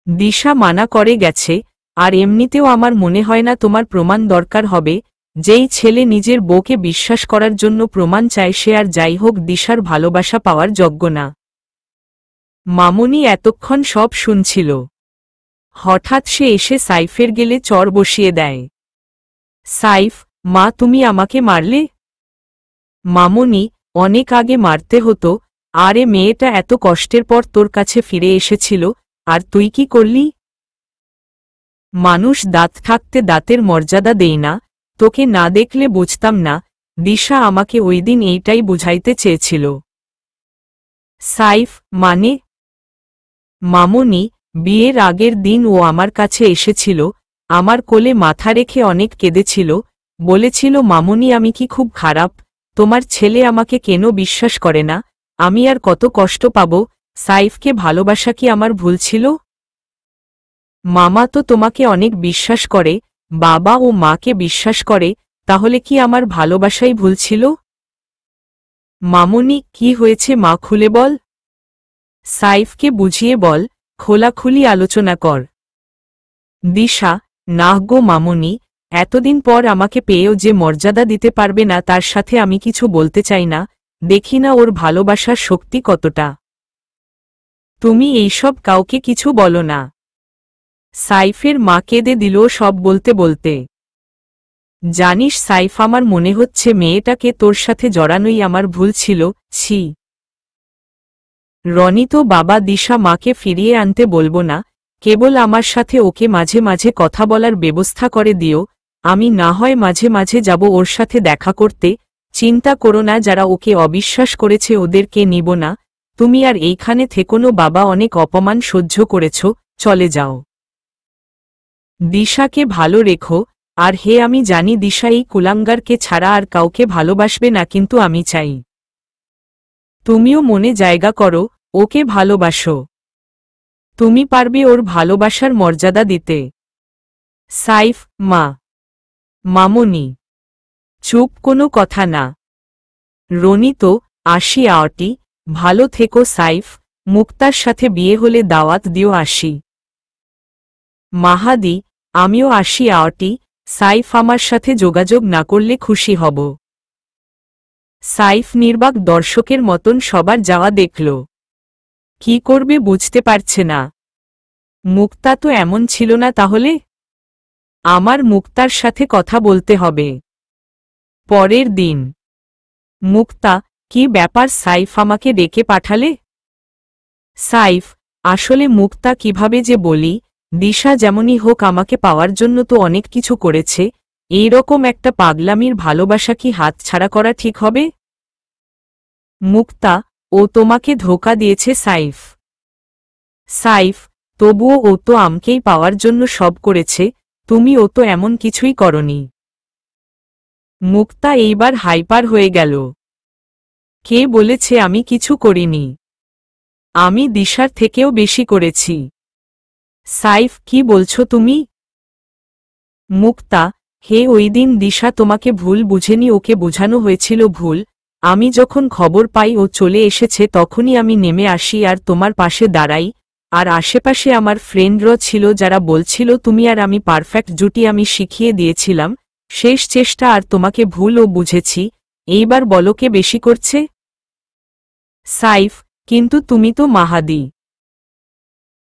দিশা মানা করে গেছে। আর এমনিতেও আমার মনে হয় না তোমার প্রমাণ দরকার হবে। যেই ছেলে নিজের বউকে বিশ্বাস করার জন্য প্রমাণ চায়, সে আর যাই হোক দিশার ভালোবাসা পাওয়ার যোগ্য না। মামুনি এতক্ষণ সব শুনছিল। হঠাৎ সে এসে সাইফের গেলে চর বসিয়ে দেয়। সাইফ, মা, তুমি আমাকে মারলে? মামুনি, অনেক আগে মারতে হতো। আরে মেয়েটা এত কষ্টের পর তোর কাছে ফিরে এসেছিল, আর তুই কি করলি? মানুষ দাঁত থাকতে দাঁতের মর্যাদা দেয় না, তোকে না দেখলে বুঝতাম না। দিশা আমাকে ওই দিন এইটাই বুঝাইতে চেয়েছিল। সাইফ, মানে? মামুনি, বিয়ের আগের দিন ও আমার কাছে এসেছিল, আমার কোলে মাথা রেখে অনেক কেঁদেছিল, বলেছিল মামুনি আমি কি খুব খারাপ, তোমার ছেলে আমাকে কেন বিশ্বাস করে না, আমি আর কত কষ্ট পাব। সাইফকে ভালোবাসা কি আমার ভুল ছিল? মামা তো তোমাকে অনেক বিশ্বাস করে, বাবা ও মাকে বিশ্বাস করে, তাহলে কি আমার ভালোবাসাই ভুল ছিল? মামুনি, কি হয়েছে মা, খুলে বল। সাইফকে বুঝিয়ে বল, খোলাখুলি আলোচনা কর। দিশা, নাহ গো মামুনি, এতদিন পর আমাকে পেয়েও যে মর্যাদা দিতে পারবে না তার সাথে আমি কিছু বলতে চাই না, দেখি না ওর ভালোবাসার শক্তি কতটা। তুমি এইসব কাউকে কিছু বলো না। সাইফের মা কেঁদে দিল সব বলতে বলতে। জানিস সাইফ, আমার মনে হচ্ছে মেয়েটাকে তোর সাথে জড়ানোই আমার ভুল ছিল, ছি। রনি তো বাবা, দিশা মাকে ফিরিয়ে আনতে বলবো না, কেবল আমার সাথে ওকে মাঝে মাঝে কথা বলার ব্যবস্থা করে দিও, আমি না হয় মাঝে মাঝে যাব ওর সাথে দেখা করতে, চিন্তা করো না, যারা ওকে অবিশ্বাস করেছে ওদেরকে নিব না, তুমি আর এইখানে থেকোনো বাবা, অনেক অপমান সহ্য করেছ, চলে যাও। দিশাকে ভালো রেখো। আর হে, আমি জানি দিশা এই কুলাঙ্গারকে ছাড়া আর কাউকে ভালোবাসবে না, কিন্তু আমি চাই তুমিও মনে জায়গা করো, ওকে ভালোবাসো। তুমি পারবে ওর ভালোবাসার মর্যাদা দিতে। সাইফ, মা, মামুনি, চুপ, কোনো কথা না। রনি তো, আসি আওটি, ভালো থেকো সাইফ, মুক্তার সাথে বিয়ে হলে দাওয়াত দিও। আসি। মাহাদি, আমিও আসি আওটি, সাইফ আমার সাথে যোগাযোগ না করলে খুশি হব। সাইফ নির্বাক দর্শকের মতন সবার যাওয়া দেখল। কি করবে বুঝতে পারছে না। মুক্তা তো এমন ছিল না তাহলে? আমার মুক্তার সাথে কথা বলতে হবে। পরের দিন। মুক্তা, কি ব্যাপার সাইফ, আমাকে ডেকে পাঠালে? সাইফ, আসলে মুক্তা, কিভাবে যে বলি, দিশা যেমনই হোক আমাকে পাওয়ার জন্য তো অনেক কিছু করেছে, এই রকম একটা পাগলামির ভালোবাসা কি হাত ছাড়া করা ঠিক হবে? মুক্তা, ও তোমাকে ধোঁকা দিয়েছে সাইফ। সাইফ, তবুও ও তো আমকেই পাওয়ার জন্য সব করেছে, তুমি ও তো এমন কিছুই করনি। মুক্তা এইবার হাইপার হয়ে গেল। কে বলেছে আমি কিছু করিনি? আমি দিশার থেকেও বেশি করেছি। সাইফ, কি বলছো তুমি? মুক্তা, হে, ওই দিন দিশা তোমাকে ভুল বুঝেনি, ওকে বোঝানো হয়েছিল ভুল। আমি যখন খবর পাই ও চলে এসেছে তখনই আমি নেমে আসি আর তোমার পাশে দাঁড়াই, আর আশেপাশে আমার ফ্রেন্ডরা ছিল যারা বলছিল তুমি আর আমি পারফেক্ট জুটি, আমি শিখিয়ে দিয়েছিলাম শেষ চেষ্টা, আর তোমাকে ভুল ও বুঝেছি। এইবার বলো কে বেশি করছে? সাইফ, কিন্তু তুমি তো মাহাদি।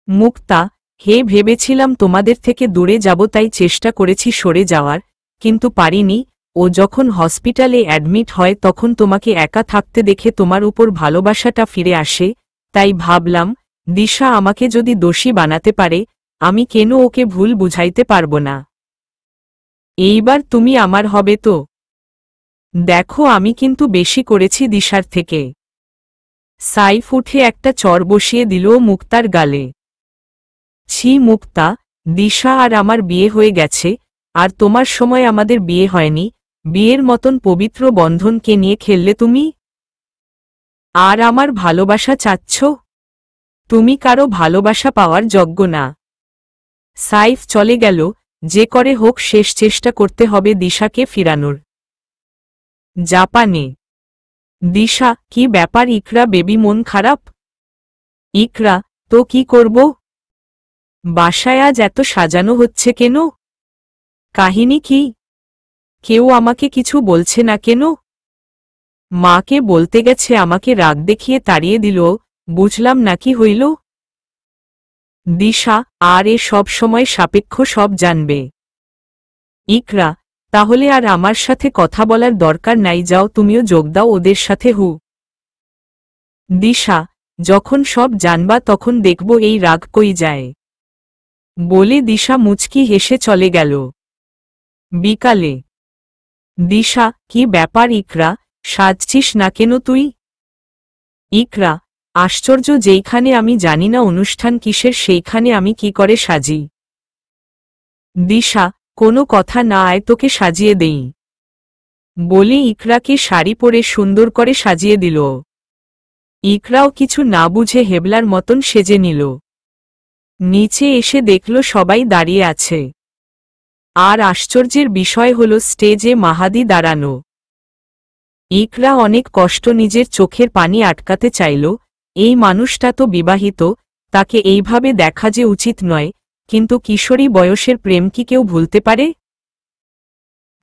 মুক্তা, হে, ভেবেছিলাম তোমাদের থেকে দূরে যাব, তাই চেষ্টা করেছি সরে যাওয়ার, কিন্তু পারিনি। ও যখন হসপিটালে অ্যাডমিট হয় তখন তোমাকে একা থাকতে দেখে তোমার উপর ভালোবাসাটা ফিরে আসে, তাই ভাবলাম দিশা আমাকে যদি দোষী বানাতে পারে, আমি কেন ওকে ভুল বুঝাইতে পারব না। এইবার তুমি আমার হবে তো? দেখো, আমি কিন্তু বেশি করেছি দিশার থেকে। সাইফ উঠে একটা চর বসিয়ে দিল মুক্তার গালে। ছি মুক্তা, দিশা আর আমার বিয়ে হয়ে গেছে, আর তোমার সময় আমাদের বিয়ে হয়নি, বিয়ের মতন পবিত্র বন্ধনকে নিয়ে খেললে তুমি? আর আমার ভালোবাসা চাচ্ছ? তুমি কারো ভালোবাসা পাওয়ার যোগ্য না। সাইফ চলে গেল, যে করে হোক শেষ চেষ্টা করতে হবে দিশাকে ফিরানোর। জাপানে। দিশা, কি ব্যাপার ইকরা বেবি, মন খারাপ? ইকরা, তো কি করব? বাসায় আজ এত সাজানো হচ্ছে কেন? কাহিনী কি? কেউ আমাকে কিছু বলছে না কেন? মাকে বলতে গেছে আমাকে রাগ দেখিয়ে তাড়িয়ে দিল, বুঝলাম না কি হইল। দিশা, আর এ সব সময় সাপেক্ষ, সব জানবে। ইকরা, তাহলে আর আমার সাথে কথা বলার দরকার নাই, যাও তুমিও যোগ দাও ওদের সাথে। হু। দিশা, যখন সব জানবা তখন দেখব এই রাগ কই যায়। বলে দিশা মুচকি হেসে চলে গেল। বিকালে। দিশা, কি ব্যাপার ইকরা, সাজছিস না কেন তুই? ইকরা, আশ্চর্য, যেইখানে আমি জানি না অনুষ্ঠান কিসের সেইখানে আমি কি করে সাজি। দিশা, কোনো কথা না, আয় তোকে সাজিয়ে দেই। বলে ইকরাকে শাড়ি পরে সুন্দর করে সাজিয়ে দিল। ইকরাও কিছু না বুঝে হেবলার মতন সেজে নিল। নিচে এসে দেখল সবাই দাঁড়িয়ে আছে। আর আশ্চর্যের বিষয় হল স্টেজে মাহাদি দাঁড়ানো। ইকরা অনেক কষ্ট নিজের চোখের পানি আটকাতে চাইল, এই মানুষটা তো বিবাহিত, তাকে এইভাবে দেখা যে উচিত নয়, কিন্তু কিশোরী বয়সের প্রেম কি কেউ ভুলতে পারে?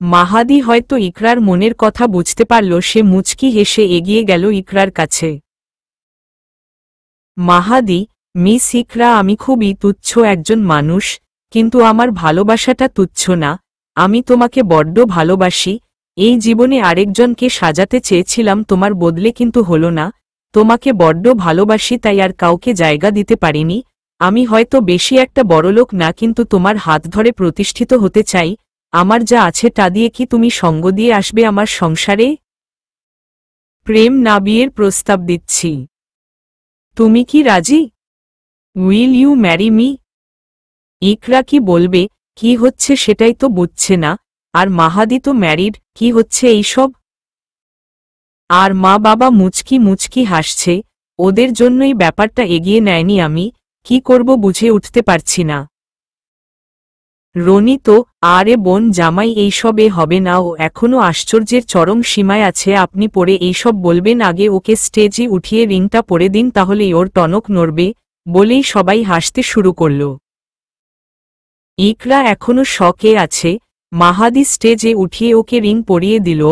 মাহাদি হয়তো ইকরার মনের কথা বুঝতে পারল, সে মুচকি হেসে এগিয়ে গেল ইকরার কাছে। মাহাদি, মিস ইকরা, আমি খুবই তুচ্ছ একজন মানুষ, কিন্তু আমার ভালোবাসাটা তুচ্ছ না। আমি তোমাকে বড্ড ভালোবাসি। এই জীবনে আরেকজনকে সাজাতে চেয়েছিলাম তোমার বদলে, কিন্তু হলো না। তোমাকে বড্ড ভালোবাসি, তাই আর কাউকে জায়গা দিতে পারিনি। আমি হয়তো বেশি একটা বড়লোক না, কিন্তু তোমার হাত ধরে প্রতিষ্ঠিত হতে চাই। আমার যা আছে তা দিয়ে কি তুমি সঙ্গ দিয়ে আসবে আমার সংসারে? প্রেম না বিয়ের প্রস্তাব দিচ্ছি। তুমি কি রাজি? Will you marry me? Iqra কি বলবে, কি হচ্ছে সেটাই তো বুঝছে না। আর মাহাদি তো ম্যারিড, কি হচ্ছে এইসব? আর মা বাবা মুচকি মুচকি হাসছে। ওদের জন্যই ব্যাপারটা এগিয়ে নেয়নি আমি। কি করব বুঝে উঠতে পারছি না। রনি তো, আরে বোন জামাই, এইসবে হবে না, ও এখনো আশ্চর্যের চরম সীমায় আছে। আপনি পরে এইসব বলবেন, আগে ওকে স্টেজে উঠিয়ে রিংটা পরে দিন, তাহলেই ওর টনক নড়বে। বলেই সবাই হাসতে শুরু করল। ইকরা এখনো শকে আছে। মাহাদি স্টেজে উঠিয়ে ওকে রিং পরিয়ে দিল।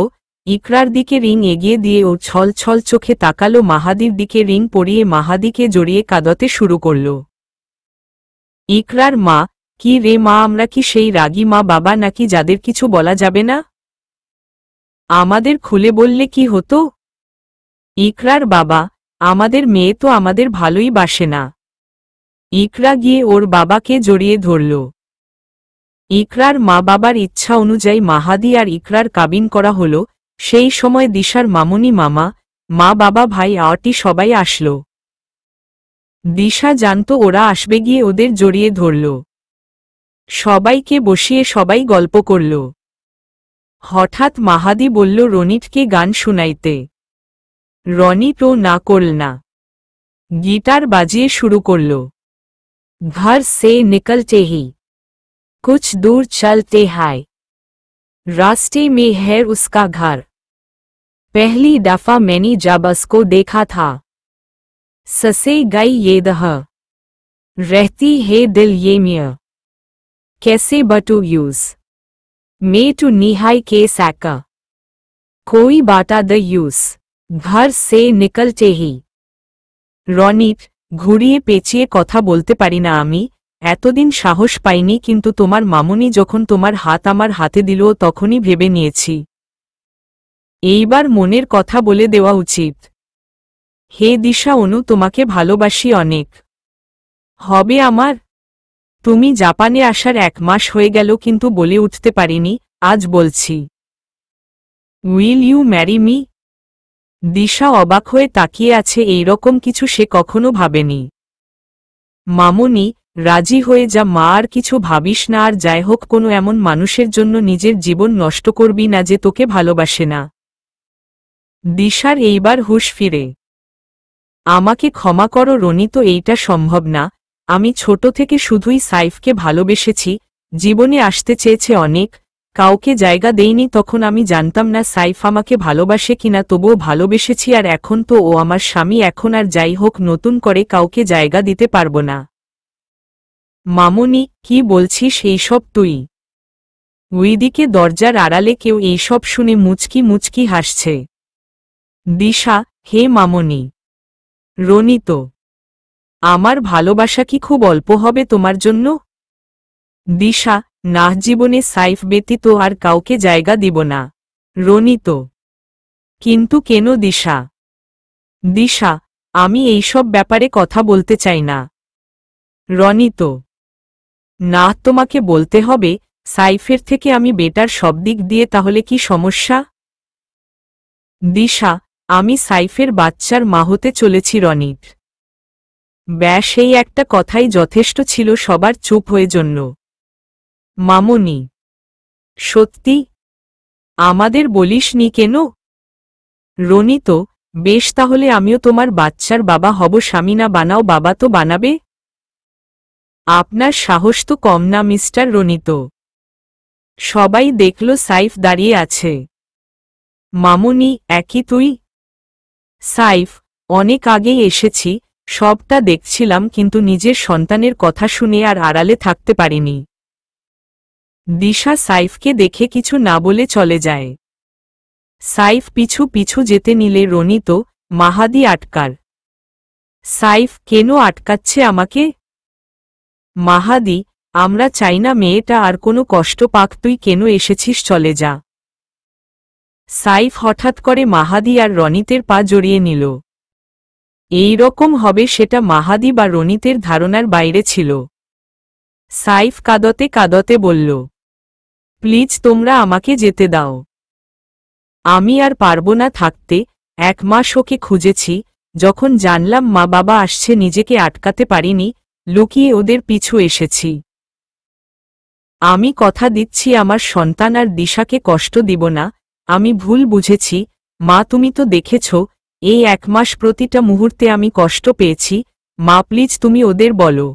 ইকরার দিকে রিং এগিয়ে দিয়ে ও ছল ছল চোখে তাকালো মাহাদির দিকে। রিং পরিয়ে মাহাদিকে জড়িয়ে কাঁদতে শুরু করল। ইকরার মা, কি রে মা, আমরা কি সেই রাগী মা বাবা নাকি যাদের কিছু বলা যাবে না? আমাদের খুলে বললে কি হতো? ইকরার বাবা, আমাদের মেয়ে তো আমাদের ভালোই বাসে না। ইকরা গিয়ে ওর বাবাকে জড়িয়ে ধরল। ইকরার মা বাবার ইচ্ছা অনুযায়ী মাহাদি আর ইকরার কাবিন করা হল। সেই সময় দিশার মামুনি মামা, মা বাবা ভাই আওয়াটি সবাই আসল। দিশা জানত ওরা আসবে, গিয়ে ওদের জড়িয়ে ধরল। সবাইকে বসিয়ে সবাই গল্প করল। হঠাৎ মাহাদি বলল রনিটকে গান শুনাইতে। রনিটও না করল না। গিটার বাজিয়ে শুরু করল। ঘর সে নিকলতে হি कुछ दूर चलते हाय, रास्ते में है उसका घर, पहली दफा मैंने जब उसको देखा था, ससे गई ये दह, रहती है दिल ये मिया, कैसे बटू यूज में टू निहाई के सैका, कोई बाटा द यूज, घर से निकलते ही। রনিট, ঘুরিয়ে পেঁচিয়ে কথা বলতে পারি না আমি। এতদিন সাহস পাইনি, কিন্তু তোমার মামুনি যখন তোমার হাত আমার হাতে দিল তখনই ভেবে নিয়েছি এইবার মনের কথা বলে দেওয়া উচিত। হে দিশা, অনু তোমাকে ভালোবাসি অনেক। হবে আমার? তুমি জাপানে আসার 1 মাস হয়ে গেল, কিন্তু বলে উঠতে পারিনি, আজ বলছি। Will you marry me? Disha অবাক হয়ে তাকিয়ে আছে। এইরকম কিছু সে কখনো ভাবেনি। মামুনি, রাজি হয়ে যা মা, আর কিছু ভাবিস না। আর যাই হোক, কোনো এমন মানুষের জন্য নিজের জীবন নষ্ট করবি না যে তোকে ভালোবাসে না। দিশার এইবার হুঁশ ফিরে। আমাকে ক্ষমা করো রনি, তো এইটা সম্ভব না। আমি ছোট থেকে শুধুই সাইফকে ভালোবেসেছি। জীবনে আসতে চেয়েছে অনেক, কাউকে জায়গা দেইনি। তখন আমি জানতাম না সাইফ আমাকে ভালোবাসে কিনা, তবুও ভালোবেসেছি। আর এখন তো ও আমার স্বামী। এখন আর যাই হোক, নতুন করে কাউকে জায়গা দিতে পারবো না। মামুনি, কি বলছিস এইসব তুই? ওইদিকে দরজার আড়ালে কেউ এইসব শুনে মুচকি মুচকি হাসছে। দিশা, হে মামুনি। রনি তো, আমার ভালোবাসা কি খুব অল্প হবে তোমার জন্য? দিশা, না, জীবনে সাইফ ব্যতীত আর কাউকে জায়গা দিব না। রনি তো, কিন্তু কেন দিশা? দিশা, আমি এইসব ব্যাপারে কথা বলতে চাই না। রনি তো, না, তোমাকে বলতে হবে। সাইফের থেকে আমি বেটার সব দিক দিয়ে, তাহলে কি সমস্যা? দিশা, আমি সাইফের বাচ্চার মা হতে চলেছি রনির। ব্যাস, এই একটা কথাই যথেষ্ট ছিল সবার চুপ হয়ে জন্য। মামুনি, সত্যি? আমাদের বলিসনি কেন? রনি তো, বেশ, তাহলে আমিও তোমার বাচ্চার বাবা হব। স্বামী না বানাও, বাবা তো বানাবে। আপনার সাহস তো কম না মিস্টার রনি। তো সবাই দেখল সাইফ দাঁড়িয়ে আছে। মামুনি, একই তুই? সাইফ, অনেক আগেই এসেছি, সবটা দেখছিলাম কিন্তু নিজের সন্তানের কথা শুনে আর আড়ালে থাকতে পারিনি। দিশা সাইফকে দেখে কিছু না বলে চলে যায়। সাইফ পিছু পিছু যেতে নিলে রনিত, মাহাদি আটকার। সাইফ কেন আটকাচ্ছে আমাকে? মাহাদি, আমরা চাই না মেয়েটা আর কোনো কষ্ট পাক, তুই কেন এসেছিস, চলে যা। সাইফ হঠাৎ করে মাহাদি আর রনিতের পা জড়িয়ে নিল। এই রকম হবে সেটা মাহাদি বা রনিতের ধারণার বাইরে ছিল। সাইফ কাঁদতে কাঁদতে বলল, প্লিজ তোমরা আমাকে যেতে দাও। আমি আর পারবো না থাকতে, 1 মাস ওকে খুঁজেছি, যখন জানলাম মা বাবা আসছে নিজেকে আটকাতে পারিনি, লুকিয়ে ওদের পিছু এসেছি। আমি কথা দিচ্ছি আমার সন্তান আর দিশাকে কষ্ট দিব না। আমি ভুল বুঝেছি, মা তুমি তো দেখেছ, এই 1 মাস প্রতিটা মুহূর্তে আমি কষ্ট পেয়েছি, মা প্লিজ তুমি ওদের বলো।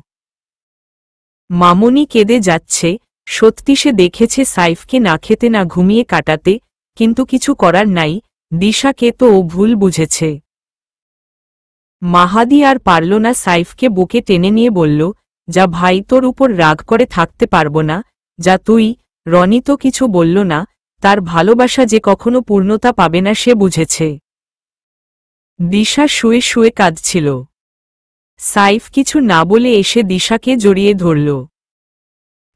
মামনি কেঁদে যাচ্ছে, সত্যি সে দেখেছে সাইফকে না খেতে না ঘুমিয়ে কাটাতে, কিন্তু কিছু করার নাই, দিশাকে তো ও ভুল বুঝেছে। মাহাদি আর পারল না, সাইফকে বুকে টেনে নিয়ে বলল, যা ভাই, তোর উপর রাগ করে থাকতে পারবো না, যা তুই। রনি তো কিছু বলল না, তার ভালোবাসা যে কখনো পূর্ণতা পাবে না সে বুঝেছে। দিশা শুয়ে শুয়ে কাঁদছিল। সাইফ কিছু না বলে এসে দিশাকে জড়িয়ে ধরল।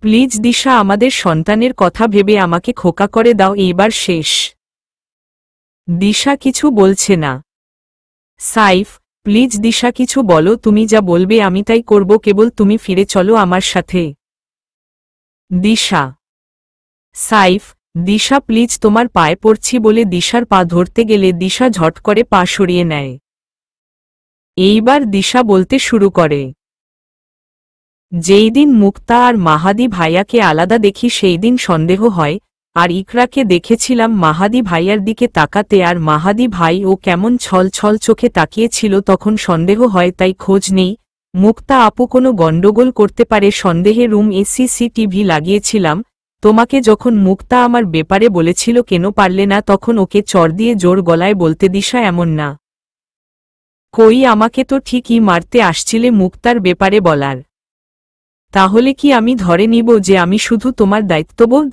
প্লিজ দিশা, আমাদের সন্তানের কথা ভেবে আমাকে খোকা করে দাও, এইবার শেষ। দিশা কিছু বলছে না। সাইফ, প্লিজ দিশা কিছু বলো, তুমি যা বলবে আমি তাই করব, কেবল তুমি ফিরে চলো আমার সাথে। দিশা। সাইফ, দিশা প্লিজ তোমার পায়ে পড়ছি বলে দিশার পা ধরতে গেলে দিশা ঝট করে পা সরিয়ে নেয়। এইবার দিশা বলতে শুরু করে, যেই দিন মুক্তা আর মাহাদি ভাইয়াকে আলাদা দেখি সেই দিন সন্দেহ হয়, আর ইকরাকে দেখেছিলাম মাহাদি ভাইয়ার দিকে তাকাতে, আর মাহাদি ভাই ও কেমন ছল ছল চোখে তাকিয়েছিল, তখন সন্দেহ হয়, তাই খোঁজ নেই। মুক্তা আপু কোনো গণ্ডগোল করতে পারে সন্দেহে রুম সিসিটিভি লাগিয়েছিলাম। তোমাকে যখন মুক্তা আমার ব্যাপারে বলেছিল কেন পারলে না, তখন ওকে চড় দিয়ে জোর গলায় বলতে, দিশা এমন না। কই, আমাকে তো ঠিকই মারতে আসছিলে মুক্তার ব্যাপারে বলার। তাহলে কি আমি ধরে নিব যে আমি শুধু তোমার দায়িত্ববোধ?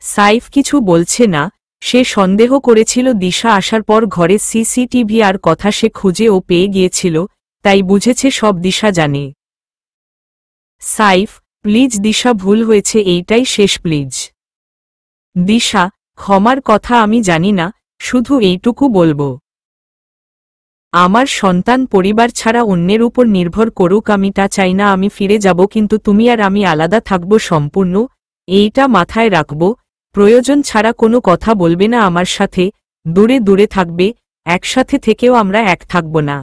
সাইফ কিছু বলছে না, সে সন্দেহ করেছিল দিশা আসার পর ঘরে সিসিটিভি আর কথা সে খুঁজে ও পেয়ে গিয়েছিল, তাই বুঝেছে সব দিশা জানে। সাইফ, প্লিজ দিশা, ভুল হয়েছে, এইটাই শেষ প্লিজ। দিশা, ক্ষমার কথা আমি জানি না, শুধু এইটুকু বলবো, আমার সন্তান পরিবার ছাড়া অন্যের উপর নির্ভর করুক, আমি তা চাই না। আমি ফিরে যাব, কিন্তু তুমি আর আমি আলাদা থাকব সম্পূর্ণ, এইটা মাথায় রাখব। প্রয়োজন ছাড়া কোনো কথা বলবে না আমার সাথে, দূরে দূরে থাকবে, একসাথে থেকেও আমরা এক থাকব না।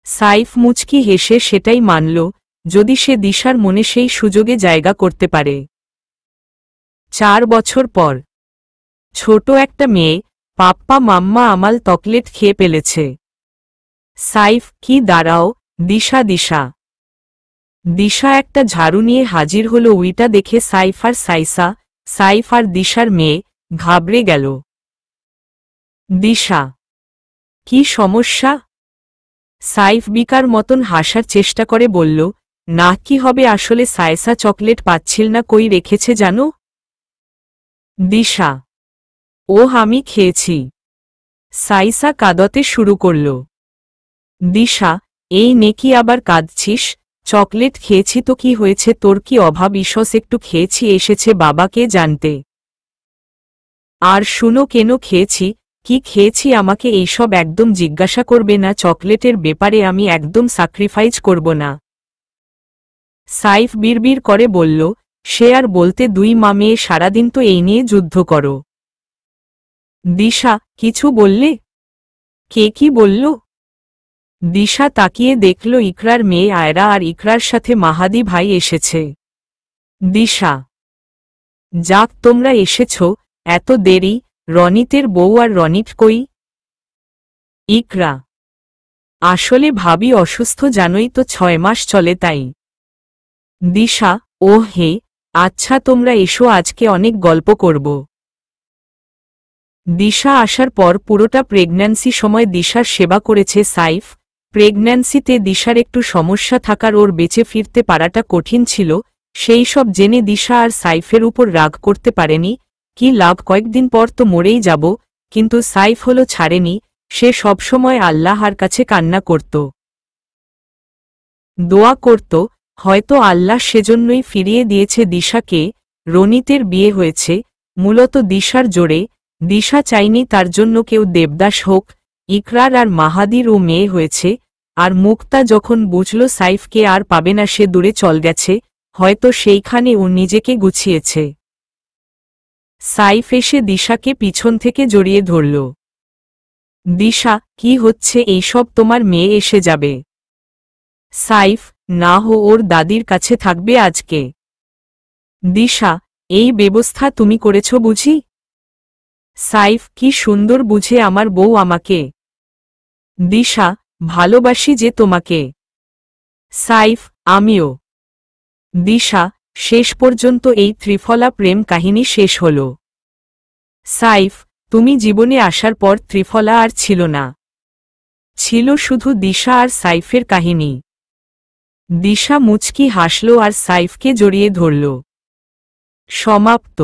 সাইফ মুচকি হেসে সেটাই মানল, যদি সে দিশার মনে সেই সুযোগে জায়গা করতে পারে। 4 বছর পর ছোট একটা মেয়ে, পাপ্পা মাম্মা আমাল চকলেট খেয়ে ফেলেছে। সাইফ, কি দাঁড়াও, দিশা দিশা। দিশা একটা ঝাড়ু নিয়ে হাজির হলো, উইটা দেখে সাইফ আর সাইসা, সাইফ আর দিশার মেয়ে, ঘাবড়ে গেল। দিশা, কি সমস্যা? সাইফ বিকার মতন হাসার চেষ্টা করে বলল, না কি হবে, আসলে সাইসা চকলেট পাচ্ছিল না, কই রেখেছে জানো? দিশা, আমি খেয়েছি। সাইসা কাঁদতে শুরু করল। দিশা, এই নেকি আবার কাঁদছিস? চকলেট খেয়েছি তো কি হয়েছে, তোর কি অভাব, ইসস একটু খেয়েছি, এসেছে বাবাকে জানতে। আর শুনো, কেন খেয়েছি, কি খেয়েছি আমাকে এইসব একদম জিজ্ঞাসা করবে না, চকলেটের ব্যাপারে আমি একদম স্যাক্রিফাইস করব না। সাইফ বিড়বিড় করে বলল, সে আর বলতে, 2 মা মেয়ে সারাদিন তো এই নিয়ে যুদ্ধ করো। দিশা, কিছু বললে? কে কি বলল? দিশা তাকিয়ে দেখল ইকরার মেয়ে আয়রা আর ইকরার সাথে মাহাদি ভাই এসেছে। দিশা, যাক তোমরা এসেছ, এত দেরি, রনিতের বউ আর রনিত কই? ইকরা, আসলে ভাবি অসুস্থ জানোই তো, 6 মাস চলে তাই। দিশা, ও হে, আচ্ছা তোমরা এসো, আজকে অনেক গল্প করব। দিশা আসার পর পুরোটা প্রেগন্যান্সি সময় দিশার সেবা করেছে সাইফ। প্রেগন্যান্সিতে দিশার একটু সমস্যা থাকার ওর বেঁচে ফিরতে পারাটা কঠিন ছিল, সেই সব জেনে দিশা আর সাইফের উপর রাগ করতে পারেনি। কি লাভ, কয়েকদিন পর তো মরেই যাব। কিন্তু সাইফ হলো ছাড়েনি, সে সবসময় আল্লাহর কাছে কান্না করত, দোয়া করত, হয়তো আল্লাহ সেজন্যই ফিরিয়ে দিয়েছে দিশাকে। রনিতের বিয়ে হয়েছে মূলত দিশার জোরে। দিশা চাইনি তার জন্য কেউ দেবদাস হোক। ইকরার আর মাহাদির ও মেয়ে হয়েছে। আর মুক্তা যখন বুঝল সাইফকে আর পাবে না, সে দূরে চল গেছে, হয়তো সেইখানে ও নিজেকে গুছিয়েছে। সাইফ এসে দিশাকে পিছন থেকে জড়িয়ে ধরল। দিশা, কি হচ্ছে এইসব, তোমার মেয়ে এসে যাবে। সাইফ, না হো, ওর দাদির কাছে থাকবে আজকে। দিশা, এই ব্যবস্থা তুমি করেছ বুঝি? সাইফ, কি সুন্দর বুঝে আমার বউ আমাকে। দিশা, ভালোবাসি যে তোমাকে। সাইফ, আমিও। দিশা, শেষ পর্যন্ত এই ত্রিফলা প্রেম কাহিনী শেষ হল। সাইফ, তুমি জীবনে আসার পর ত্রিফলা আর ছিল না, ছিল শুধু দিশা আর সাইফের কাহিনী। দিশা মুচকি হাসল আর সাইফকে জড়িয়ে ধরল। সমাপ্ত।